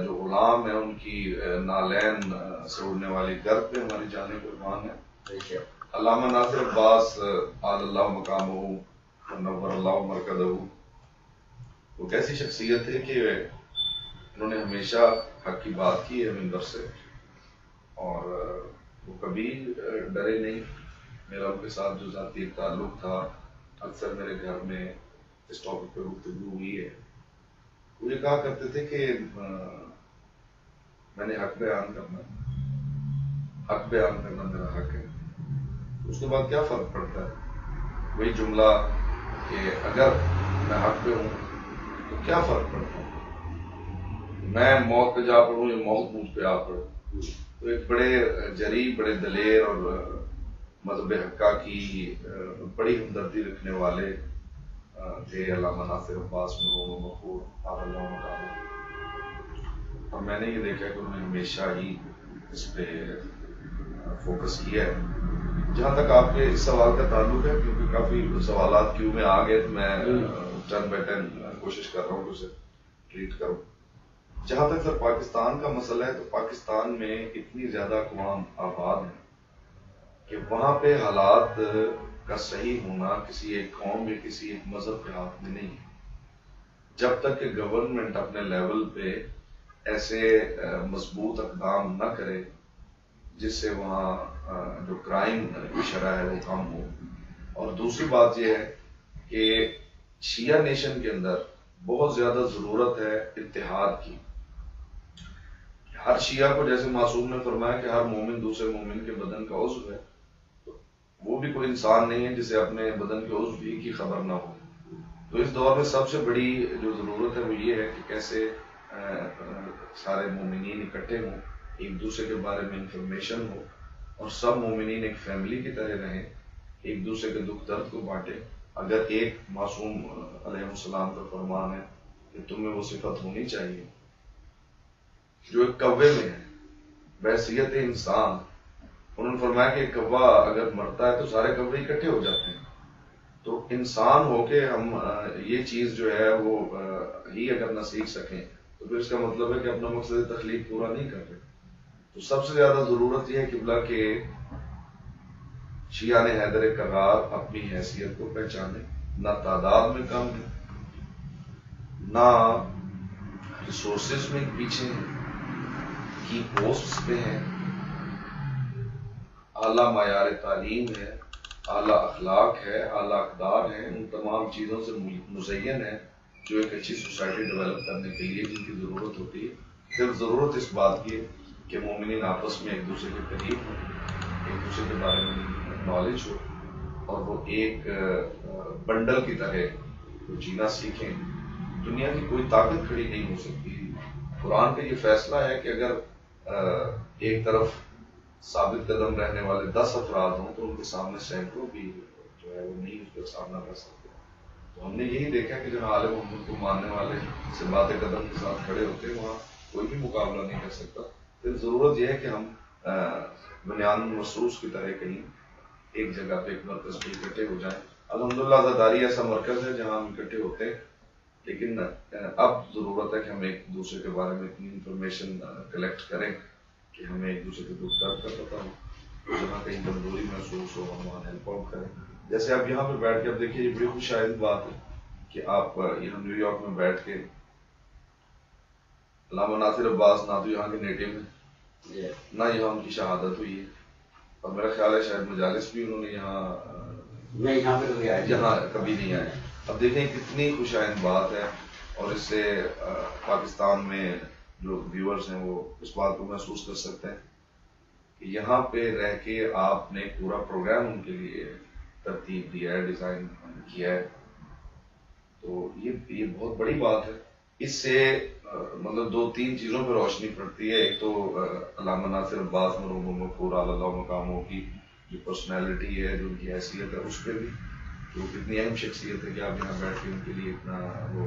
جو غلام ہیں ان کی نالین سے اڑنے والی گرد پہ ہماری جانیں قربان ہیں۔ علامہ ناصر عباس آل اللہ مقامہ ونور اللہ مرکزہ، وہ کیسی شخصیت ہے کہ انہوں نے ہمیشہ حق کی بات کی ہے منبر سے، اور وہ کبھی ڈرے نہیں۔ میرا ان کے ساتھ جو ذاتی ایک تعلق تھا، اکثر میرے گھر میں اس ٹاپک پہ گفتگو ہوئی ہے، وہ کہا کرتے تھے کہ میں نے حق بیان کرنا میرا حق ہے. اس کے بعد کیا فرق پڑتا ہے؟ وہی جملہ کہ اگر میں حق پہ ہوں تو کیا فرق پڑتا ہے؟ میں موت پہ جا پڑوں یا موت مجھ پہ آ پڑے. تو ایک بڑے جری، بڑے دلیر اور مذہب حقہ کی بڑی ہمدردی رکھنے والے تھے علامہ ناصر عباس مرحوم مغفور اللہ تعالیٰ. اور میں نے یہ دیکھا کہ انہوں نے ہمیشہ ہی اس پہ فوکس کیا ہے. جہاں تک آپ کے اس سوال کا تعلق ہے، کیونکہ کافی سوالات کیوں میں آ گئے تو میں 10/10 کوشش کر رہا ہوں کہ اسے ٹریٹ کروں. جہاں تک سر پاکستان کا مسئلہ ہے، تو پاکستان میں اتنی زیادہ اقوام آباد ہیں کہ وہاں پہ حالات کا صحیح ہونا کسی ایک قوم یا کسی ایک مذہب کے ہاتھ میں نہیں ہے. جب تک کہ گورنمنٹ اپنے لیول پہ ایسے مضبوط اقدام نہ کرے جس سے وہاں جو کرائم کی شرح ہے وہ کم ہو. اور دوسری بات یہ ہے کہ شیعہ نیشن کے اندر بہت زیادہ ضرورت ہے اتحاد کی. ہر شیعہ کو، جیسے معصوم نے فرمایا کہ ہر مومن دوسرے مومن کے بدن کا عضو ہے، تو وہ بھی کوئی انسان نہیں ہے جسے اپنے بدن کے عضو بھی کی خبر نہ ہو. تو اس دور میں سب سے بڑی جو ضرورت ہے وہ یہ ہے کہ کیسے سارے مومنین اکٹھے ہوں، ایک دوسرے کے بارے میں انفارمیشن ہو، اور سب مومنین ایک فیملی کی طرح رہیں، ایک دوسرے کے دکھ درد کو بانٹے. اگر ایک معصوم علیہ السلام کا فرمان ہے کہ تمہیں وہ صفت ہونی چاہیے جو ایک کوے میں ہے، بحیثیت انسان. انہوں نے فرمایا کہ کوا اگر مرتا ہے تو سارے کوے اکٹھے ہو جاتے ہیں. تو انسان ہو کے ہم یہ چیز جو ہے وہ ہی اگر نہ سیکھ سکیں تو پھر اس کا مطلب ہے کہ اپنا مقصد تخلیق پورا نہیں کر رہے. تو سب سے زیادہ ضرورت یہ ہے قبلہ کہ شیعہ نے حیدر کرار اپنی حیثیت کو پہچانے. نہ تعداد میں کم ہے، نہ ریسورسز میں پیچھے ہیں، کی پوسٹ پہ ہیں، اعلیٰ معیار تعلیم ہے، اعلیٰ اخلاق ہے، اعلیٰ اقدار ہے. ان تمام چیزوں سے مزین ہے جو ایک اچھی سوسائٹی ڈیولپ کرنے کے لیے جن کی ضرورت ہوتی ہے. پھر ضرورت اس بات کی کہ مومنین آپس میں ایک دوسرے کے قریب ہوں، ایک دوسرے کے بارے میں نالج ہو، اور وہ ایک بنڈل کی طرح جینا سیکھیں. دنیا کی کوئی طاقت کھڑی نہیں ہو سکتی. قرآن کا یہ فیصلہ ہے کہ اگر ایک طرف ثابت قدم رہنے والے 10 افراد ہوں تو ان کے سامنے سینکڑوں بھی جو ہے وہ نہیں اس کا سامنا کر سکتے. تو ہم نے یہی دیکھا کہ جہاں عالم محمد کو ماننے والے سے بات قدم کے ساتھ کھڑے ہوتے ہیں وہاں کوئی بھی مقابلہ نہیں کر سکتا. پھر ضرورت یہ ہے کہ ہم بنیان محسوس کی طرح کہیں ایک جگہ پہ ایک مرکز پہ اکٹھے ہو جائیں. الحمدللہ آزاداری ایسا مرکز ہے جہاں ہم اکٹھے ہوتے ہیں، لیکن اب ضرورت ہے کہ ہم ایک دوسرے کے بارے میں اتنی انفارمیشن کلیکٹ کریں کہ ہمیں ایک دوسرے کے دکھ درد کا پتہ ہو، جہاں کہیں کمزوری محسوس ہو ہم وہاں ہیلپ آؤٹ کریں. جیسے آپ یہاں پہ بیٹھ کے اب دیکھیے، یہ بڑی خوش آئند بات ہے کہ آپ یہاں نیو یارک میں بیٹھ کے علامہ ناصر عباس نہ تو یہاں کے نیٹو ہیں نہ یہاں ان کی شہادت ہوئی ہے، اور میرا خیال ہے شاید مجالس بھی انہوں نے یہاں کبھی نہیں آئے. اب دیکھیں کتنی خوش آئند بات ہے، اور اس سے پاکستان میں جو ویورز ہیں وہ اس بات کو محسوس کر سکتے ہیں کہ یہاں پہ رہ کے آپ نے پورا پروگرام ان کے لیے ترتیب دیا ہے، ڈیزائن کیا ہے. تو یہ بہت بڑی بات ہے. اس سے مطلب 2-3 چیزوں پہ روشنی پڑتی ہے. ایک تو علامہ ناصر عباس مرحوم مغفور اللہ مقاموں کی جو پرسنالٹی ہے، جو ان کی حیثیت ہے، اس پہ بھی جو کتنی اہم شخصیت ہے کہ آپ یہاں بیٹھ کے ان کے لیے اتنا وہ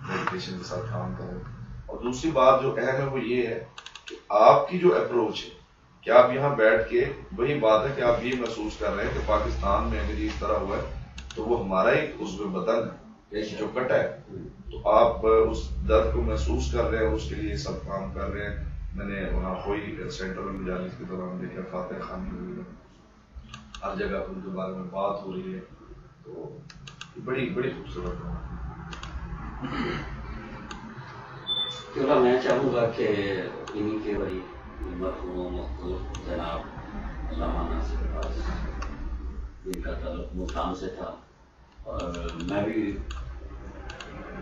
ڈیڈیکیشن کے ساتھ کام کریں. اور دوسری بات جو اہم ہے وہ یہ ہے کہ آپ کی جو اپروچ ہے کہ آپ یہاں بیٹھ کے، وہی بات ہے کہ آپ یہ محسوس کر رہے ہیں کہ پاکستان میں اگر اس طرح ہوا ہے تو وہ ہمارا ایک عضو بدن ہے جو کٹا ہے. تو آپ اس درد کو محسوس کر رہے ہیں، اس کے لیے سب کام کر رہے ہیں. میں نے وہاں کوئی سینٹر میں مجالس کے دوران دیکھا فاتح خان ہوئی ہے، ہر جگہ پر ان کے بارے میں بات ہو رہی ہے. تو بڑی خوبصورت ہے. میں چاہوں گا کہ انہی کے بڑی مرحوم جناب علامہ ناصر عباس، ان کا تعلق ملتان سے تھا، اور میں بھی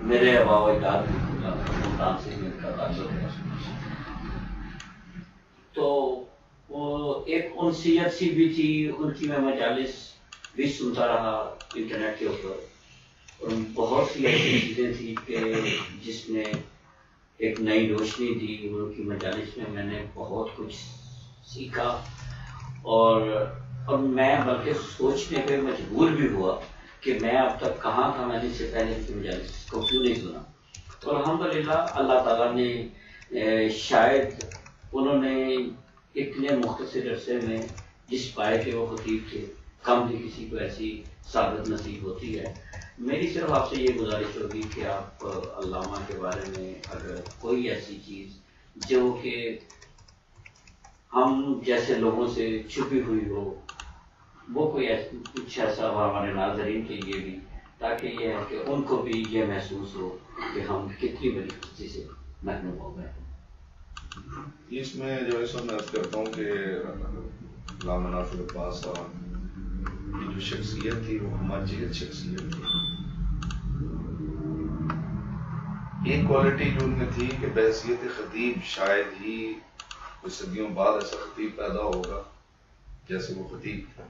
میرے آبا و اجداد کا ملتان سے ان کا تعلق ہے. تو وہ ایک انسیت سی بھی تھی ان کی. میں مجالس بھی سنتا رہا انٹرنیٹ کے اوپر, اور بہت سی ایسی چیزیں تھیں کہ جس نے ایک نئی روشنی دی ان کی مجالس میں. میں نے بہت کچھ سیکھا اور میں بلکہ سوچنے پہ مجبور بھی ہوا کہ میں اب تک کہاں تھا, میں نے اس سے پہلے ان کی مجالس کو کیوں نہیں سنا. تو الحمدللہ اللہ تعالیٰ نے شاید انہوں نے اتنے مختصر عرصے میں جس پائے کہ وہ خطیب تھے, کم بھی کسی کو ایسی سعادت نصیب ہوتی ہے. میری صرف آپ سے یہ گزارش ہوگی کہ آپ علامہ کے بارے میں اگر کوئی ایسی چیز جو کہ ہم جیسے لوگوں سے چھپی ہوئی ہو, وہ کوئی کچھ ایسا ہو ہمارے ناظرین کے لیے بھی, تاکہ یہ ہے کہ ان کو بھی یہ محسوس ہو کہ ہم کتنی بڑی خوشی سے محروم ہو گئے. اس میں جو ہے سو میں عرض کرتا ہوں کہ علامہ ناصر عباس صاحب کی جو شخصیت تھی وہ ہمجیت شخصیت تھی. ایک کوالٹی جو ان میں تھی کہ بحیثیت خطیب شاید ہی کچھ صدیوں بعد ایسا خطیب پیدا ہوگا جیسے وہ خطیب تھا.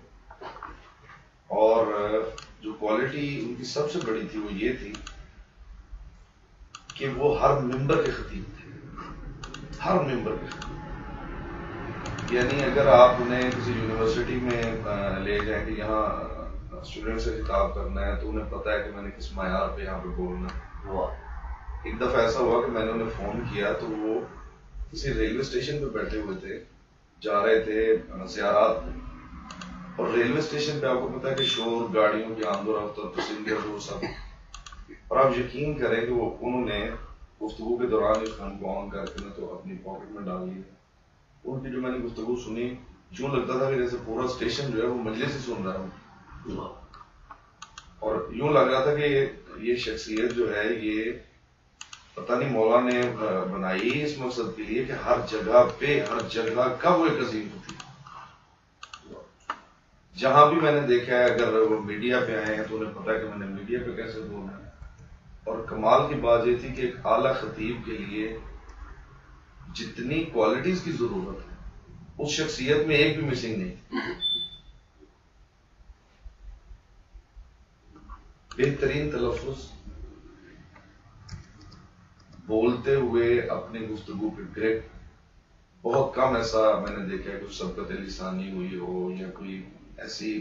اور جو کوالٹی ان کی سب سے بڑی تھی وہ یہ تھی کہ وہ ہر ممبر کے خطیب تھے, ہر ممبر کے خطیب. یعنی اگر آپ انہیں کسی یونیورسٹی میں لے جائیں کہ یہاں اسٹوڈنٹ سے خطاب کرنا ہے تو انہیں پتا ہے کہ میں نے کس معیار پہ یہاں پہ بولنا ہے. ایک دفعہ ایسا ہوا کہ میں نے انہیں فون کیا تو وہ کسی ریلوے اسٹیشن پہ بیٹھے ہوئے تھے, جا رہے تھے زیارات میں, اور ریلوے اسٹیشن پہ آپ کو پتا ہے کہ شور, گاڑیوں کی آمد و رفت اور پسندے اور وہ سب. اور آپ یقین کریں کہ وہ انہوں نے گفتگو کے دوران اس فون کو آن کر کے نہ تو اپنی پاکٹ میں ڈال لیا. ان کی جو میں نے گفتگو سنی یوں لگتا تھا کہ جیسے پورا اسٹیشن جو ہے وہ مجلس ہی سن رہا ہوں, اور یوں لگ رہا تھا کہ یہ شخصیت جو ہے یہ پتہ نہیں مولا نے بنائی اس مقصد کے لیے کہ ہر جگہ پہ ہر جگہ کا وہ ایک عظیم ہوتی. جہاں بھی میں نے دیکھا ہے اگر وہ میڈیا پہ آئے ہیں تو انہیں پتا ہے کہ میں نے میڈیا پہ کیسے بولنا ہے. اور کمال کی بات یہ تھی کہ ایک اعلیٰ خطیب کے لیے جتنی کوالٹیز کی ضرورت ہے اس شخصیت میں ایک بھی مسنگ نہیں. بہترین تلفظ, بولتے ہوئے اپنی گفتگو پہ گرپ. بہت کم ایسا میں نے دیکھا ہے کچھ سبقت لسانی ہوئی ہو یا کوئی ایسی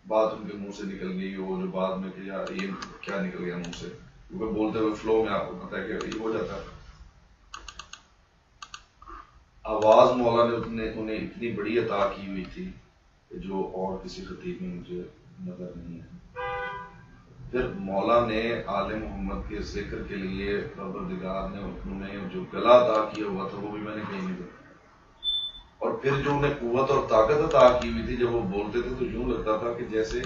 بات ان کے منہ سے نکل گئی ہو جو بعد میں کہ یار یہ کیا نکل گیا منہ سے, کیونکہ بولتے ہوئے فلو میں آپ کو پتا ہے کہ یہ ہو جاتا ہے. آواز مولا نے انہیں اتنی بڑی عطا کی ہوئی تھی کہ جو اور کسی خطیب میں مجھے نظر نہیں ہے. پھر مولا نے آل محمد کے ذکر کے لیے پروردگار نے انہیں جو گلا عطا کیا ہوا تھا وہ بھی میں نے کہیں نہیں دیکھا. اور پھر جو انہیں قوت اور طاقت عطا کی ہوئی تھی جب وہ بولتے تھے تو یوں لگتا تھا کہ جیسے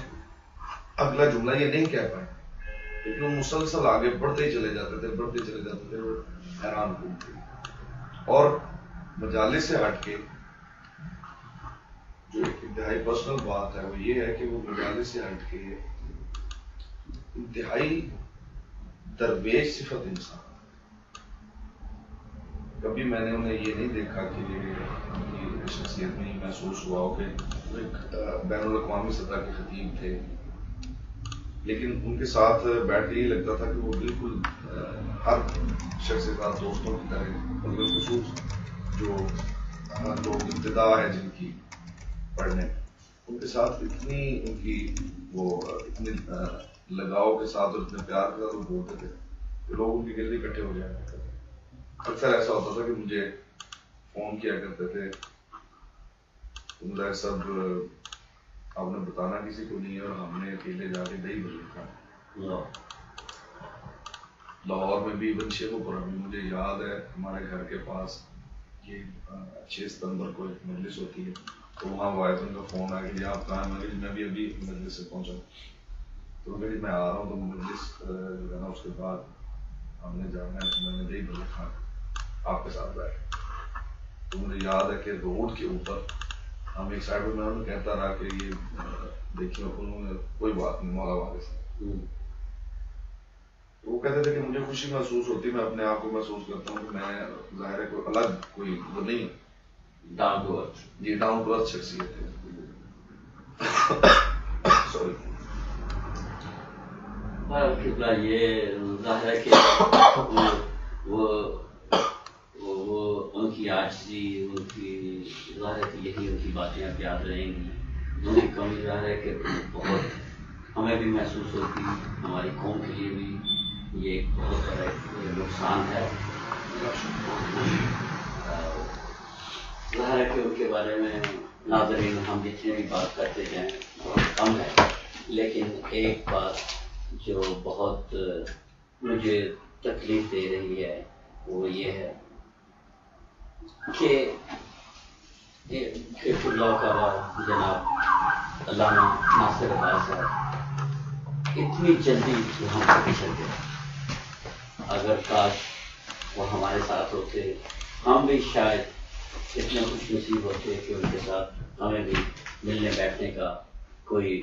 اگلا جملہ یہ نہیں کہہ پائے, لیکن وہ مسلسل آگے بڑھتے ہی چلے جاتے تھے. وہ حیران کن تھے. اور مجالس سے ہٹ کے جو ایک انتہائی پرسنل بات ہے وہ یہ ہے کہ وہ مجالس سے ہٹ کے انتہائی درویش صفت انسان. کبھی میں نے انہیں یہ نہیں دیکھا کہ یہ شخصیت میں ہی محسوس ہوا ہو کہ وہ ایک بین الاقوامی سطح کے خطیب تھے, لیکن ان کے ساتھ بیٹھ کے یہ لگتا تھا کہ وہ بالکل ہر شخص کے ساتھ دوستوں کی طرح, اور بالخصوص جو لوگ ابتدا ہے جن کی پڑھنے ان کے ساتھ اتنی ان کی وہ اتنے لگاؤ کے ساتھ اور اتنے پیار کے ساتھ وہ بولتے تھے کہ لوگ ان کے گرد اکٹھے ہو جایا کرتے تھے. اکثر ایسا ہوتا تھا کہ مجھے فون کیا کرتے تھے تو سب آپ نے بتانا کسی کو نہیں ہے, اور ہم نے اکیلے جا کے دہی بھر کھانا. لاہور میں بھی بنشیخوں پر ابھی مجھے یاد ہے ہمارے گھر کے پاس یہ 6 ستمبر کو ایک مجلس ہوتی ہے تو وہاں واحد ان کا فون آیا کہ آپ کہاں ہیں. میں بھی ابھی مجلس سے پہنچا تو میں آ رہا ہوں تو مجلس جو ہے نا اس کے بعد ہم نے جانا ہے تو میں نے دہی بھر کھانا آپ کے ساتھ بیٹھ. تو مجھے یاد ہے کہ روڈ کے اوپر ہم ایک سائڈ میں انہوں نے کہتا رہا کہ یہ دیکھیے انہوں نے کوئی بات نہیں مولا والے سے. وہ کہتے تھے کہ مجھے خوشی محسوس ہوتی، میں اپنے آپ کو محسوس کرتا ہوں کہ میں ظاہر ہے کوئی الگ کوئی وہ نہیں، ڈاؤن ٹو ارتھ، جی ڈاؤن ٹو ارتھ شخصیت ہے. سوری. یہ ظاہر ہے کہ وہ ان کی عاجزی، ان کی ظاہر ہے کہ یہی ان کی باتیں اب یاد رہیں گی. ان کی کمی ظاہر ہے کہ بہت ہمیں بھی محسوس ہوتی، ہماری قوم کے لیے بھی یہ ایک بہت بڑا نقصان ہے. ظاہر ہے کہ ان کے بارے میں ناظرین ہم جتنے بھی بات کرتے جائیں بہت کم ہے، لیکن ایک بات جو بہت مجھے تکلیف دے رہی ہے وہ یہ ہے کہ اللہ کا جناب علامہ ناصر عباس صاحب اتنی جلدی یہاں سے پچھل گئے. اگر کاش وہ ہمارے ساتھ ہوتے، ہم بھی شاید اتنے خوش نصیب ہوتے کہ ان کے ساتھ ہمیں بھی ملنے بیٹھنے کا کوئی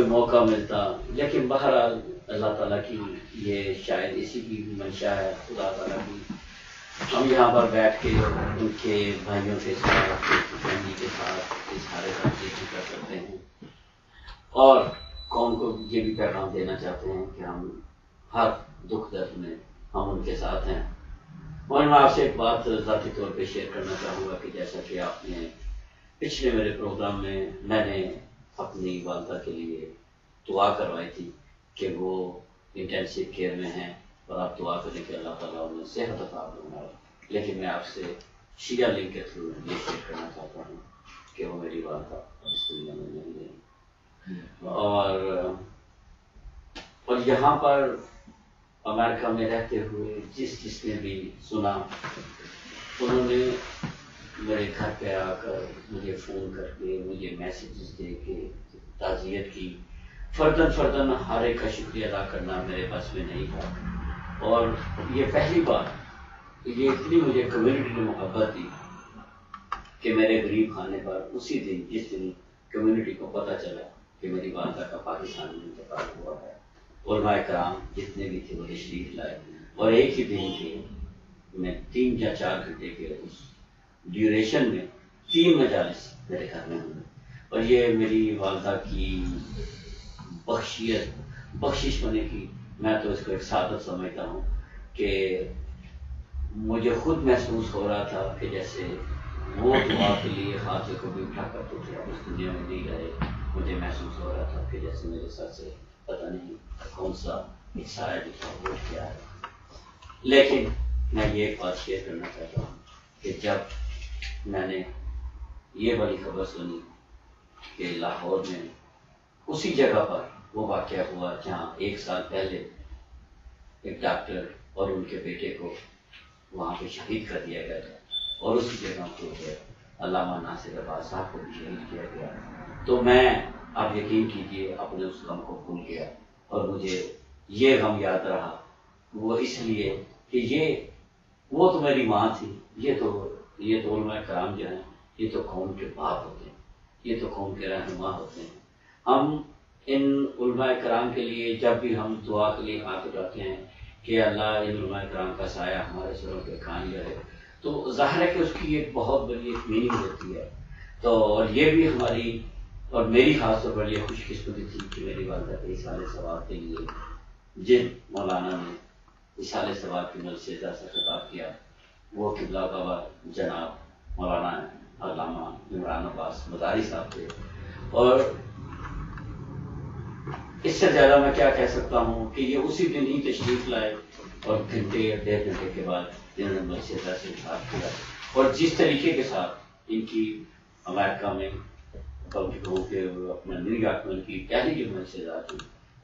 موقع ملتا. لیکن بہرحال اللہ تعالیٰ کی یہ شاید اسی کی منشا ہے، خدا تعالیٰ کی. ہم یہاں پر بیٹھ کے ان کے بھائیوں کے ساتھ، فیملی کے ساتھ اظہار تعزیت کر سکتے ہیں اور قوم کو یہ بھی پیغام دینا چاہتے ہیں کہ ہم ہر دکھ درد میں ہم ان کے ساتھ ہیں. اور میں آپ سے ایک بات ذاتی طور پہ شیئر کرنا چاہوں گا کہ جیسا کہ آپ نے پچھلے میرے پروگرام میں نے اپنی والدہ کے لیے دعا کروائی تھی کہ وہ انٹینسو کیئر میں ہیں اور آپ دعا کریں کہ اللہ تعالیٰ انہیں صحت عطا فرمائے. لیکن میں آپ سے شیعہ لنک کے تھرو یہ شیئر کرنا چاہتا ہوں کہ وہ میری والدہ اس دنیا میں نہیں ہے. اور یہاں پر امریکہ میں رہتے ہوئے جس نے بھی سنا، انہوں نے میرے گھر پہ آ کر مجھے فون کر کے مجھے میسیجز دے کے تعزیت کی. فرداً ہر ایک کا شکریہ ادا کرنا میرے بس میں نہیں تھا. اور یہ پہلی بار یہ اتنی مجھے کمیونٹی نے محبت دی کہ میرے غریب خانے پر اسی دن جس دن کمیونٹی کو پتہ چلا کہ میری والدہ کا پاکستان میں انتقال ہوا ہے، علماء کرام جتنے بھی تھے وہ تشریف لائے اور ایک ہی دن کے میں 3 یا 4 گھنٹے کے اس ڈیوریشن میں 3 مجالس میرے گھر میں ہوئے. اور یہ میری والدہ کی بخشش ہونے کی میں تو اس کو ایک سعادت سمجھتا ہوں کہ مجھے خود محسوس ہو رہا تھا کہ جیسے وہ دعا کے لیے ہاتھ کو بھی اٹھا کرتے تھے، اب اس دنیا میں نہیں رہے. مجھے محسوس ہو رہا تھا کہ جیسے میرے سر سے پتہ نہیں کون سا ایک سایہ دکھا وہ کیا ہے. لیکن میں یہ ایک بات شیئر کرنا چاہتا ہوں کہ جب میں نے یہ بڑی خبر سنی کہ لاہور میں اسی جگہ پر وہ واقعہ ہوا جہاں 1 سال پہلے ایک ڈاکٹر اور ان کے بیٹے کو وہاں پہ شہید کر دیا گیا تھا اور اسی جگہ کو علامہ ناصر عباس صاحب کو بھی شہید کیا گیا، تو میں آپ یقین کیجیے اپنے اس غم کو بھول گیا. اور مجھے یہ غم یاد رہا وہ اس لیے کہ وہ تو میری ماں تھی، یہ تو علماء کرام جو ہیں یہ تو قوم کے باپ ہوتے ہیں، یہ تو قوم کے رہنما ہوتے ہیں. ہم ان علماء کرام کے لیے جب بھی ہم دعا کے لیے ہاتھ اٹھاتے ہیں کہ اللہ ان علماء کرام کا سایہ ہمارے سروں پہ قائم رہے، تو ظاہر ہے کہ اس کی ایک بہت بڑی ایک میننگ ہوتی ہے. تو اور یہ بھی ہماری اور میری خاص طور پر یہ خوش قسمتی تھی کہ میری والدہ کے اصالِ ثواب کے لیے جن مولانا نے اصالِ ثواب کی ملسیدہ سے خطاب کیا وہ قبلہ بابا جناب مولانا علامہ عمران عباس مداری صاحب تھے. اور اس سے زیادہ میں کیا کہہ سکتا ہوں کہ یہ اسی دن ہی تشریف لائے اور 1.5 گھنٹے کے بعد انہوں نے ملسیدہ سے خطاب کیا. اور جس طریقے کے ساتھ ان کی امریکہ میں اپنا نیو یارک میں ان کی پہلی جو ملسیدہ تھی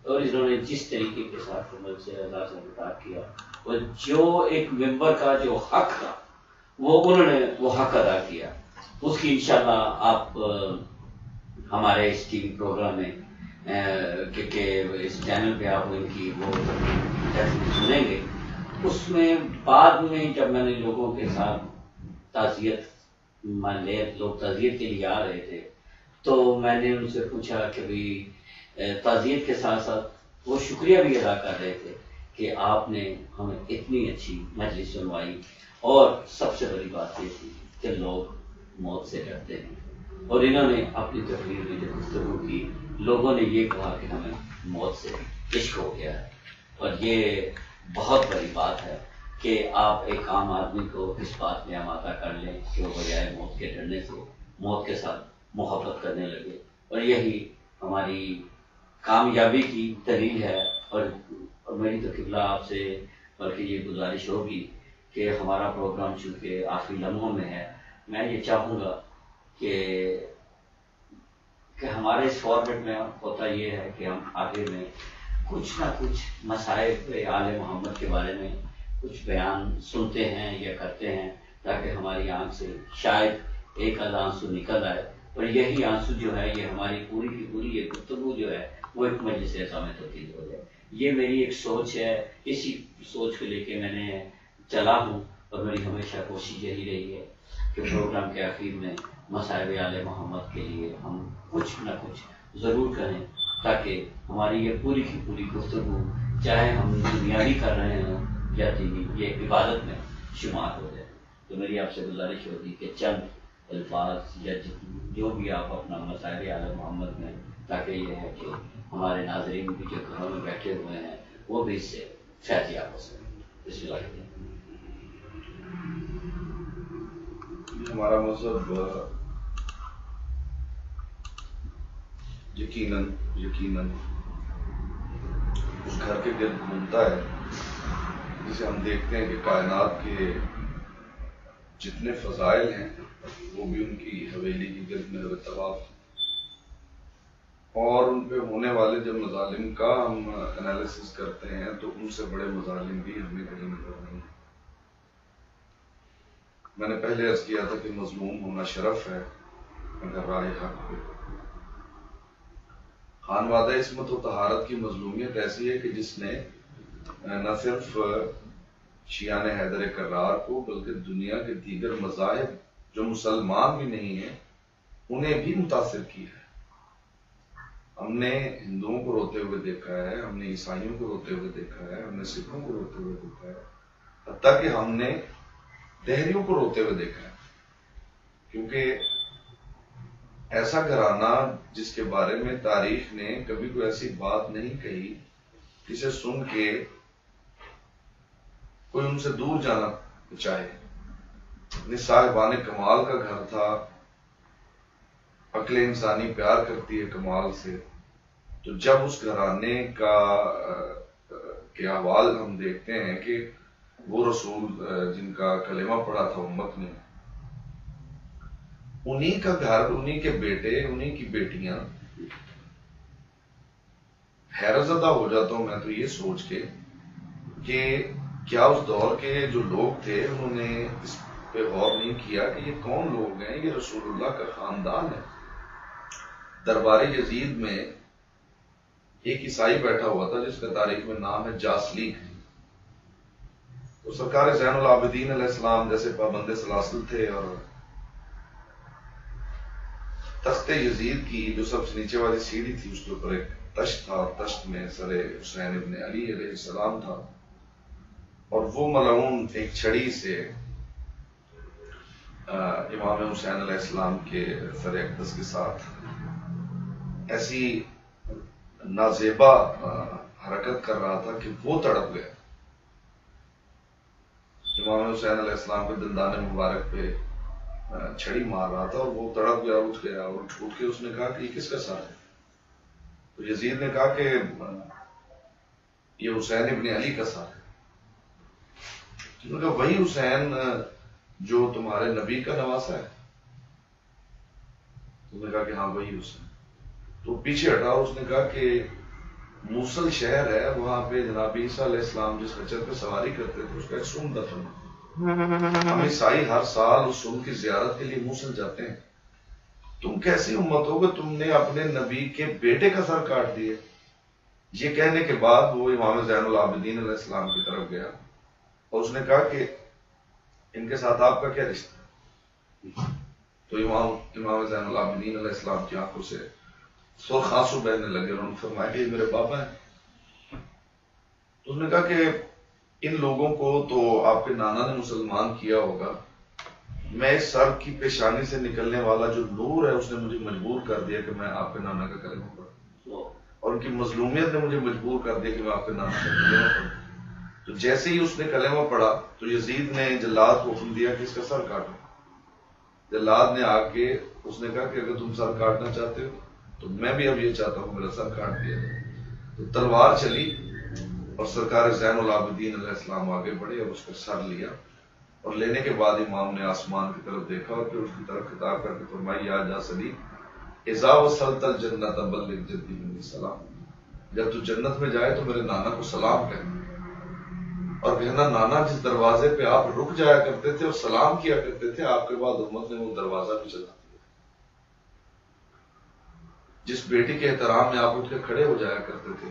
اور انہوں نے جس طریقے کے ساتھ ملسیدہ سے خطاب کیا اور جو ایک ممبر کا جو حق تھا وہ انہوں نے وہ حق ادا کیا. اس کی انشاءاللہ آپ ہمارے اس ٹی وی پروگرام میں کہ اس چینل پہ آپ ان کی وہ سنیں گے. اس میں بعد میں جب میں نے لوگوں کے ساتھ لوگ تعزیت کے لیے آ رہے تھے تو میں نے ان سے پوچھا کہ بھائی تعزیت کے ساتھ ساتھ وہ شکریہ بھی ادا کر رہے تھے کہ آپ نے ہمیں اتنی اچھی مجلس سنوائی، اور سب سے بڑی بات یہ تھی کہ لوگ موت سے ڈرتے ہیں، اور انہوں نے اپنی تقریر میں جو گفتگو کی، لوگوں نے یہ کہا کہ ہمیں موت سے عشق ہو گیا ہے، اور یہ بہت بڑی بات ہے کہ آپ ایک عام آدمی کو اس بات میں آمادہ کر لیں کہ وہ بجائے موت کے ڈرنے سے موت کے ساتھ محبت کرنے لگے، اور یہی ہماری کامیابی کی دلیل ہے۔ اور میری تو قبلہ آپ سے بلکہ یہ گزارش ہوگی کہ ہمارا پروگرام چونکہ آخری لمحوں میں ہے، میں یہ چاہوں گا کہ ہمارے اس فارمیٹ میں ہوتا یہ ہے کہ ہم آخر میں کچھ نہ کچھ مصائب آل محمد کے بارے میں کچھ بیان سنتے ہیں یا کرتے ہیں، تاکہ ہماری آنکھ سے شاید ایک آدھ آنسو نکل آئے، اور یہی آنسو جو ہے یہ ہماری پوری کی پوری یہ گفتگو جو ہے وہ ایک مجلس ایسا میں تبدیل ہو جائے۔ یہ میری ایک سوچ ہے، اسی سوچ کو لے کے میں نے چلا ہوں، اور میری ہمیشہ کوشش یہی رہی ہے کہ پروگرام کے آخر میں مصائب آل محمد کے لیے ہم کچھ نہ کچھ ضرور کریں، تاکہ ہماری یہ پوری کی پوری گفتگو چاہے ہم دنیاوی کر رہے ہوں یا دینی، یہ عبادت میں شمار ہو جائے۔ تو میری آپ سے گزارش ہوگی کہ چند الفاظ یا جو بھی آپ اپنا مصائب آل محمد میں، تاکہ یہ ہے کہ ہمارے ناظرین بھی جو گھروں میں بیٹھے ہوئے ہیں وہ بھی اس سے فیض یاب ہو سکیں۔ بسم اللہ کریں۔ ہمارا مذہب یقیناً اس گھر کے گرد گھومتا ہے جسے ہم دیکھتے ہیں کہ کائنات کے جتنے فضائل ہیں وہ بھی ان کی حویلی کی گرد میں طواف، اور ان پہ ہونے والے جب مظالم کا ہم انالیسس کرتے ہیں تو ان سے بڑے مظالم بھی ہمیں کہیں نظر نہیں ہیں۔ میں نے پہلے عرض کیا تھا کہ مظلوم ہونا شرف ہے اگر راہ حق پہ۔ خانوادہ عصمت و طہارت کی مظلومیت ایسی ہے کہ جس نے نہ صرف شیعان حیدر کرار کو بلکہ دنیا کے دیگر مذاہب جو مسلمان بھی نہیں ہیں انہیں بھی متاثر کیا ہے۔ ہم نے ہندوؤں کو روتے ہوئے دیکھا ہے، ہم نے عیسائیوں کو روتے ہوئے دیکھا ہے، ہم نے سکھوں کو روتے ہوئے دیکھا ہے، حتیٰ کہ ہم نے دہریوں کو روتے ہوئے دیکھا ہے، کیونکہ ایسا گھرانہ جس کے بارے میں تاریخ نے کبھی کوئی ایسی بات نہیں کہی جسے سن کے کوئی ان سے دور جانا چاہے، صاحبان کمال کا گھر تھا، عقل انسانی پیار کرتی ہے کمال سے، تو جب اس گھرانے کے احوال ہم دیکھتے ہیں کہ وہ رسول جن کا کلمہ پڑا تھا امت نے، انہی کا گھر، انہی کے بیٹے، انہی کی بیٹیاں، حیرت زدہ ہو جاتا ہوں میں تو یہ سوچ کے کہ کیا اس دور کے جو لوگ تھے انہوں نے اس پہ غور نہیں کیا کہ یہ کون لوگ ہیں؟ یہ رسول اللہ کا خاندان ہے۔ دربار یزید میں ایک عیسائی بیٹھا ہوا تھا جس کا تاریخ میں نام ہے جاسلیک، تو سرکار زین العابدین علیہ السلام جیسے پابند سلاسل تھے، اور تخت یزید کی جو سب سے نیچے والی سیڑھی تھی اس کے اوپر ایک تشت تھا، اور تشت میں سر حسین ابن علی علیہ السلام تھا، اور وہ ملعون ایک چھڑی سے امام حسین علیہ السلام کے سر اقدس کے ساتھ ایسی نازیبا حرکت کر رہا تھا کہ وہ تڑپ گیا۔ امام حسین علیہ السلام کے دندان مبارک پہ چھڑی مار رہا تھا اور وہ تڑپ گیا، اٹھ گیا، اور اٹھ کے اس نے کہا کہ یہ کس کا سر ہے؟ تو یزید نے کہا کہ یہ حسین ابن علی کا سر ہے۔ انہوں نے کہا وہی حسین جو تمہارے نبی کا نواسا ہے؟ تو نے کہا کہ ہاں وہی حسین۔ تو پیچھے ہٹا اور اس نے کہا کہ موصل شہر ہے، وہاں پہ جناب عیسیٰ علیہ السلام جس خچر پہ سواری کرتے تھے اس کا ایک سن دفن ہے، ہم عیسائی ہر سال اس سن کی زیارت کے لیے موصل جاتے ہیں۔ تم کیسی امت ہو کہ تم نے اپنے نبی کے بیٹے کا سر کاٹ دیا؟ یہ کہنے کے بعد وہ امام زین العابدین علیہ السلام کی طرف گیا اور اس نے کہا کہ ان کے ساتھ آپ کا کیا رشتہ؟ تو امام زین العابدین علیہ السلام کی آنکھوں سے سرخ آنسو بہنے لگے، انہوں نے فرمایا کہ یہ میرے بابا ہیں۔ اس نے کہا کہ ان لوگوں کو تو آپ کے نانا نے مسلمان کیا ہوگا، میں سر کی پیشانی سے نکلنے والا جو نور ہے اس نے مجھے مجبور کر دیا کہ میں آپ کے نانا کا کلمہ پڑھوں، اور ان کی مظلومیت نے مجھے مجبور کر دیا کہ میں آپ کے نانا کا کلمہ پڑھوں۔ تو جیسے ہی اس نے کلمہ پڑھا تو یزید نے جلاد کو حکم دیا کہ اس کا سر کاٹو۔ جلاد نے آ کے اس نے کہا کہ اگر تم سر کاٹنا چاہتے ہو تو میں بھی اب یہ چاہتا ہوں میرا سر کاٹ دیا جائے۔ تو تلوار چلی اور سرکار زین العابدین علیہ السلام آگے بڑھے اور اس کا سر لیا، اور لینے کے بعد امام نے آسمان کی طرف دیکھا اور پھر اس کی طرف خطاب کر کے فرمایا یا جا سلی اذا وصلت الجنت بلغ جدی منی السلام، جب تو جنت میں جائے تو میرے نانا کو سلام کہنا۔ اور کہنا نانا جس دروازے پہ آپ رک جایا کرتے تھے اور سلام کیا کرتے تھے، آپ کے بعد امت نے وہ دروازہ بھی چلا دیا۔ جس بیٹی کے احترام میں آپ اٹھ کے کھڑے ہو جایا کرتے تھے،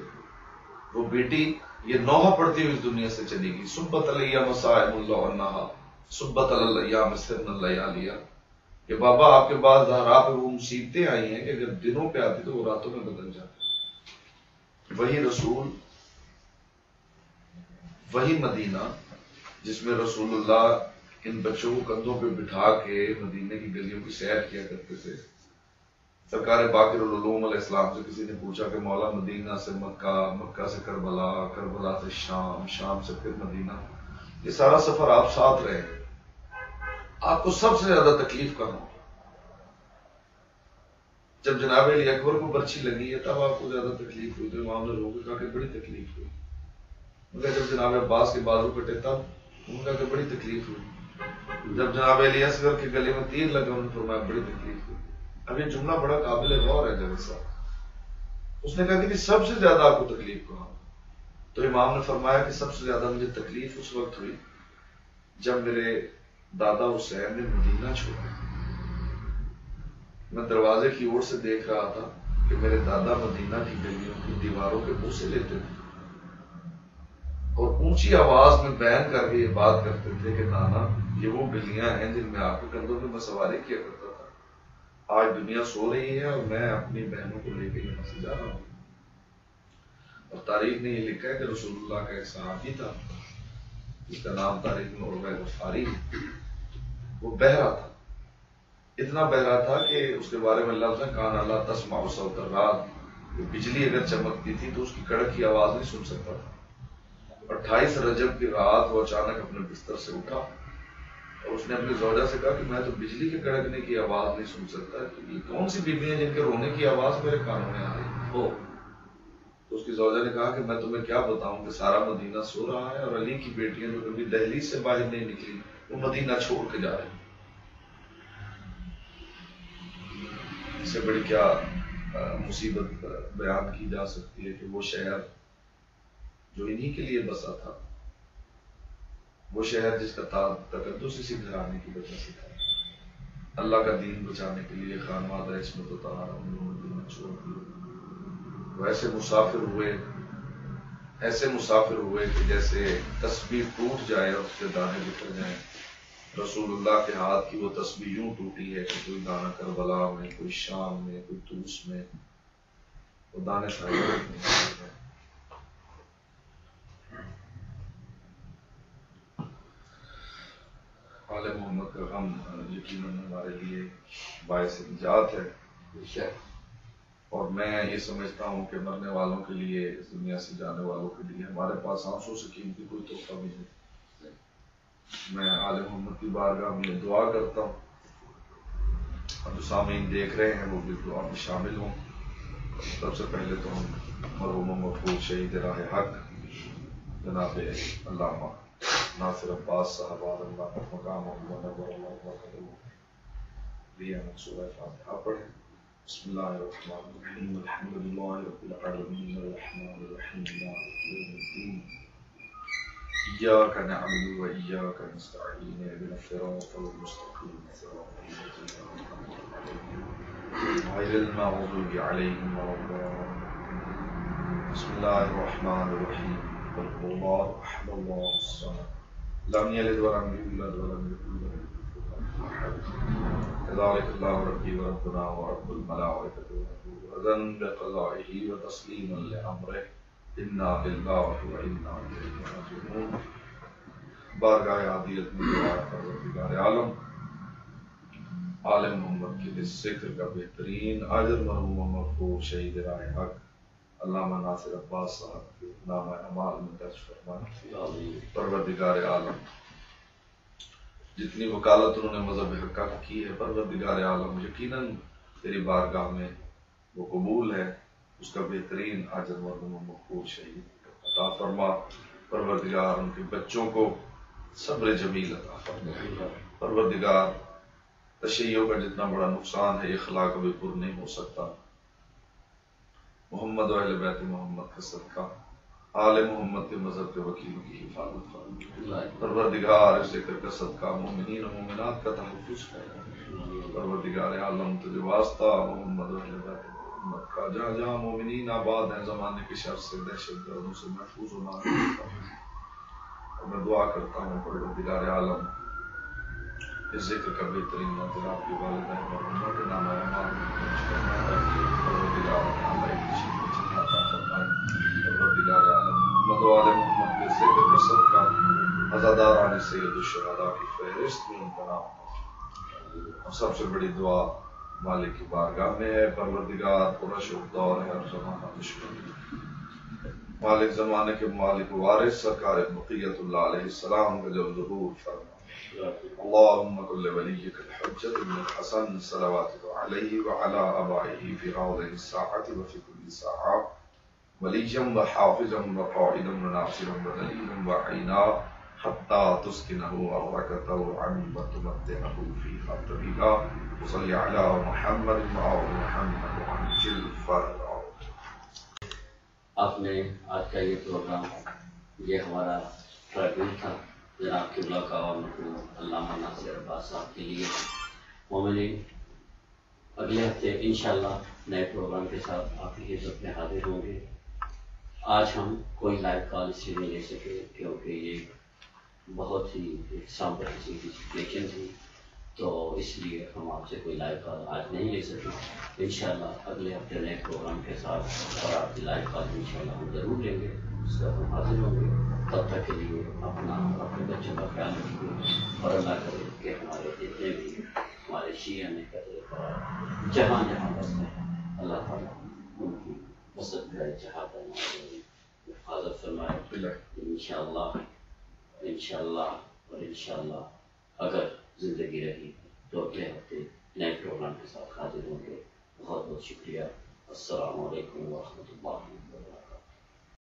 وہ بیٹی یہ نوحہ پڑھتی ہوئی اس دنیا سے چلی گئی۔ سبت علیہ مصائب اللہ ونہا سبت الایام سرن اللیالیا، کہ بابا آپ کے بعد زہرا پہ وہ مصیبتیں آئی ہیں کہ اگر دنوں پہ آتی تو وہ راتوں میں بدل جاتی۔ وہی رسول، وہی مدینہ جس میں رسول اللہ ان بچوں کو کندھوں پہ بٹھا کے مدینے کی گلیوں کی سیر کیا کرتے تھے۔ سرکار باقر العلوم علیہ السلام سے کسی نے پوچھا کہ مولا مدینہ سے مکہ، مکہ سے کربلا، کربلا سے شام، شام سے پھر مدینہ، یہ سارا سفر آپ ساتھ رہے، آپ کو سب سے زیادہ تکلیف کہاں ہوئی؟ جب جناب علی اکبر کو برچھی لگی ہے تب آپ کو زیادہ تکلیف ہوئی؟ تو امام نے لوگوں کہا کہ بڑی تکلیف ہوئی۔ جب جناب عباس کے بازو کٹے تب ان کا کہ بڑی تکلیف ہوئی۔ جب جناب علی اصغر کے گلے میں تیر لگا انہوں نے فرمایا بڑی تکلیف ہوئی۔ اب یہ جملہ بڑا قابل غور ہے جب صاحب، اس نے کہا کہ سب سے زیادہ آپ کو تکلیف کہاں؟ تو امام نے فرمایا کہ سب سے زیادہ مجھے تکلیف اس وقت ہوئی جب میرے دادا حسین نے مدینہ چھوڑا۔ میں دروازے کی اوٹ سے دیکھ رہا تھا کہ میرے دادا مدینہ کی گلیوں کی دیواروں کے بوسے لیتے تھے اور اونچی آواز میں بیان کر کے یہ بات کرتے تھے کہ نانا یہ وہ گلیاں ہیں جن میں آپ کے کندھوں پہ میں سواری کیا کرتا تھا، آج دنیا سو رہی ہے اور میں اپنی بہنوں کو لے کے یہاں سے جا رہا ہوں۔ اور تاریخ نے یہ لکھا ہے کہ رسول اللہ کا ایک صحابی تھا جس کا نام تاریخ میں عروہ غفاری، وہ بہرا تھا، اتنا بہرا تھا کہ اس کے بارے میں لفظ ہے کان اللہ تسمع صوت الرعد، بجلی اگر چمکتی تھی تو اس کی کڑک کی آواز نہیں سن سکتا تھا۔ 28 رجب کی رات وہ اچانک اپنے بستر سے اٹھا اور اس نے اپنی زوجہ سے کہا کہ میں تو بجلی کے کڑکنے کی آواز نہیں سن سکتا، یہ کون سی بیوی ہیں جن کے رونے کی آواز میرے کانوں میں آ رہی ہو؟ تو اس کی زوجہ نے کہا کہ میں تمہیں کیا بتاؤں کہ سارا مدینہ سو رہا ہے اور علی کی بیٹیاں جو کبھی دہلیز سے باہر نہیں نکلی وہ مدینہ چھوڑ کے جا رہی ہیں۔ اس سے بڑی کیا مصیبت بیان کی جا سکتی ہے کہ وہ شہر جو انہی کے لیے بسا تھا، وہ شہر جس کا تقدس اسی گھرانے کی وجہ سے تھا، اللہ کا دین بچانے کے لیے خانوادہ عصمت و طہارت انہوں نے دین چھوڑ دیا۔ وہ ایسے مسافر ہوئے کہ جیسے تسبیح ٹوٹ جائے اور اس کے دانے بکھر جائیں۔ رسول اللہ کے ہاتھ کی وہ تسبیح یوں ٹوٹی ہے کہ کوئی دانہ کربلا میں، کوئی شام میں، کوئی طوس میں، وہ دانے سارے نہیں۔ آل محمد کا غم یقیناً ہمارے لیے باعث نجات ہے، اور میں یہ سمجھتا ہوں کہ مرنے والوں کے لیے، اس دنیا سے جانے والوں کے لیے ہمارے پاس آنسوں سے قیمتی کوئی تحفہ بھی نہیں۔ میں آل محمد کی بارگاہ میں دعا کرتا ہوں اور جو سامعین دیکھ رہے ہیں وہ بھی دعا میں شامل ہوں۔ سب سے پہلے تو ہم مرحوم مقبول شہید راہ حق جناب علامہ ناصر عباس صاحب اللہ مقام سورہ فاتحہ پڑھیں۔ بسم اللہ الرحمن الرحیم الحمد للہ رب العالمین الرحمن الرحیم مالک یوم الدین إياك نعبد وإياك نستعين اهدنا الصراط المستقيم صراط الذين أنعمت عليهم غير المغضوب عليهم ولا الضالين بسم الله الرحمن الرحيم قل هو الله أحد الله الصمد لم يلد ولم يولد ولم يكن له كفوا أحد كذلك الله ربي وربنا ورب الملائكة والروح رضا بقضائه وتسليما لأمره إنا لله وإنا إليه بارگاہ عادیت میں دعا پروردگار عالم عالم محمد کے اس ذکر کا بہترین اجر مرحوم مرحوم شہید راہ حق علامہ ناصر عباس صاحب کے نامہ اعمال میں درج فرما پروردگار عالم جتنی وکالت انہوں نے مذہب حق کا کی ہے پروردگار عالم یقیناً تیری بارگاہ میں وہ قبول ہے، اس کا بہترین اجر مرحوم مرحوم شہید عطا فرما پروردگار ان کے بچوں کو صبر جمیل عطا فرما پروردگار تشیعوں کا جتنا بڑا نقصان ہے اخلاق کبھی پر نہیں ہو سکتا محمد و اہل بیت محمد کا صدقہ آل محمد کے مذہب کے وکیلوں کی حفاظت فرما پروردگار اس ذکر کا صدقہ مومنین و مومنات کا تحفظ فرما پروردگار عالم تجھے واسطہ محمد و اہل بیت محمد کا جہاں جہاں مومنین آباد ہیں زمانے کی شر سے دہشت گردوں سے محفوظ و محفوظ اور میں دعا کرتا ہوں پروردگار عالم اس ذکر کا بہترین نظر آپ کے والدین مرحومہ کے نام اعمال میں پروردگار پروردگار عالم محمد و آل محمد کے ذکر کا صدقہ عزاداران سید الشہداء کی فہرست میں ان کا نام اور سب سے بڑی دعا مالک کی بارگاہ میں ہے پروردگار پرش دور ہے ہر زمانہ دشمن مالک زمانے کے مالک وارث سرکار بقیت اللہ علیہ السلام کا جب ظہور فرما اللهم كل وليك الحجة بن الحسن صلواتك عليه وعلى آبائه في هذه الساعة وفي كل ساعة وليا وحافظا وقائدا وناصرا ودليلا وعينا حتى تسكنه أرضك طوعا وتمتعه فيها طويلا وصل على محمد وآل محمد وعجل فرجه. آپ نے آج کا یہ پروگرام یہ ہمارا ٹریبیوٹ تھا جناب قبلہ کا اور مرحوم علامہ ناصر عباس صاحب کے لیے. مومنین اگلے ہفتے انشاءاللہ نئے پروگرام کے ساتھ آپ کی خدمت میں حاضر ہوں گے. آج ہم کوئی لائیو کال اس لیے نہیں لے سکے کیونکہ یہ بہت ہی سامنے قسم کی سچویشن تھی، تو اس لیے ہم آپ سے کوئی لائیو کال آج نہیں لے سکے. انشاءاللہ اگلے ہفتے نئے پروگرام کے ساتھ اور آپ کی لائیو کال انشاءاللہ ہم ضرور لیں گے، اس کا ہم حاضر ہوں گے. تب تک کے لیے اپنا اپنے بچوں کا خیال رکھیے اور اللہ کرے کہ ہمارے جتنے بھی ہمارے شیعہ میں قدر جہاں جہاں بستے ہیں اللہ تعالیٰ ان کی مصد کرے چاہتا ہے حفاظت فرمائے. انشاءاللہ اور انشاءاللہ اگر زندگی رہی تو اگلے ہفتے نئے پروگرام کے ساتھ حاضر ہوں گے. بہت بہت شکریہ. السلام علیکم ورحمۃ اللہ وبرکاتہ.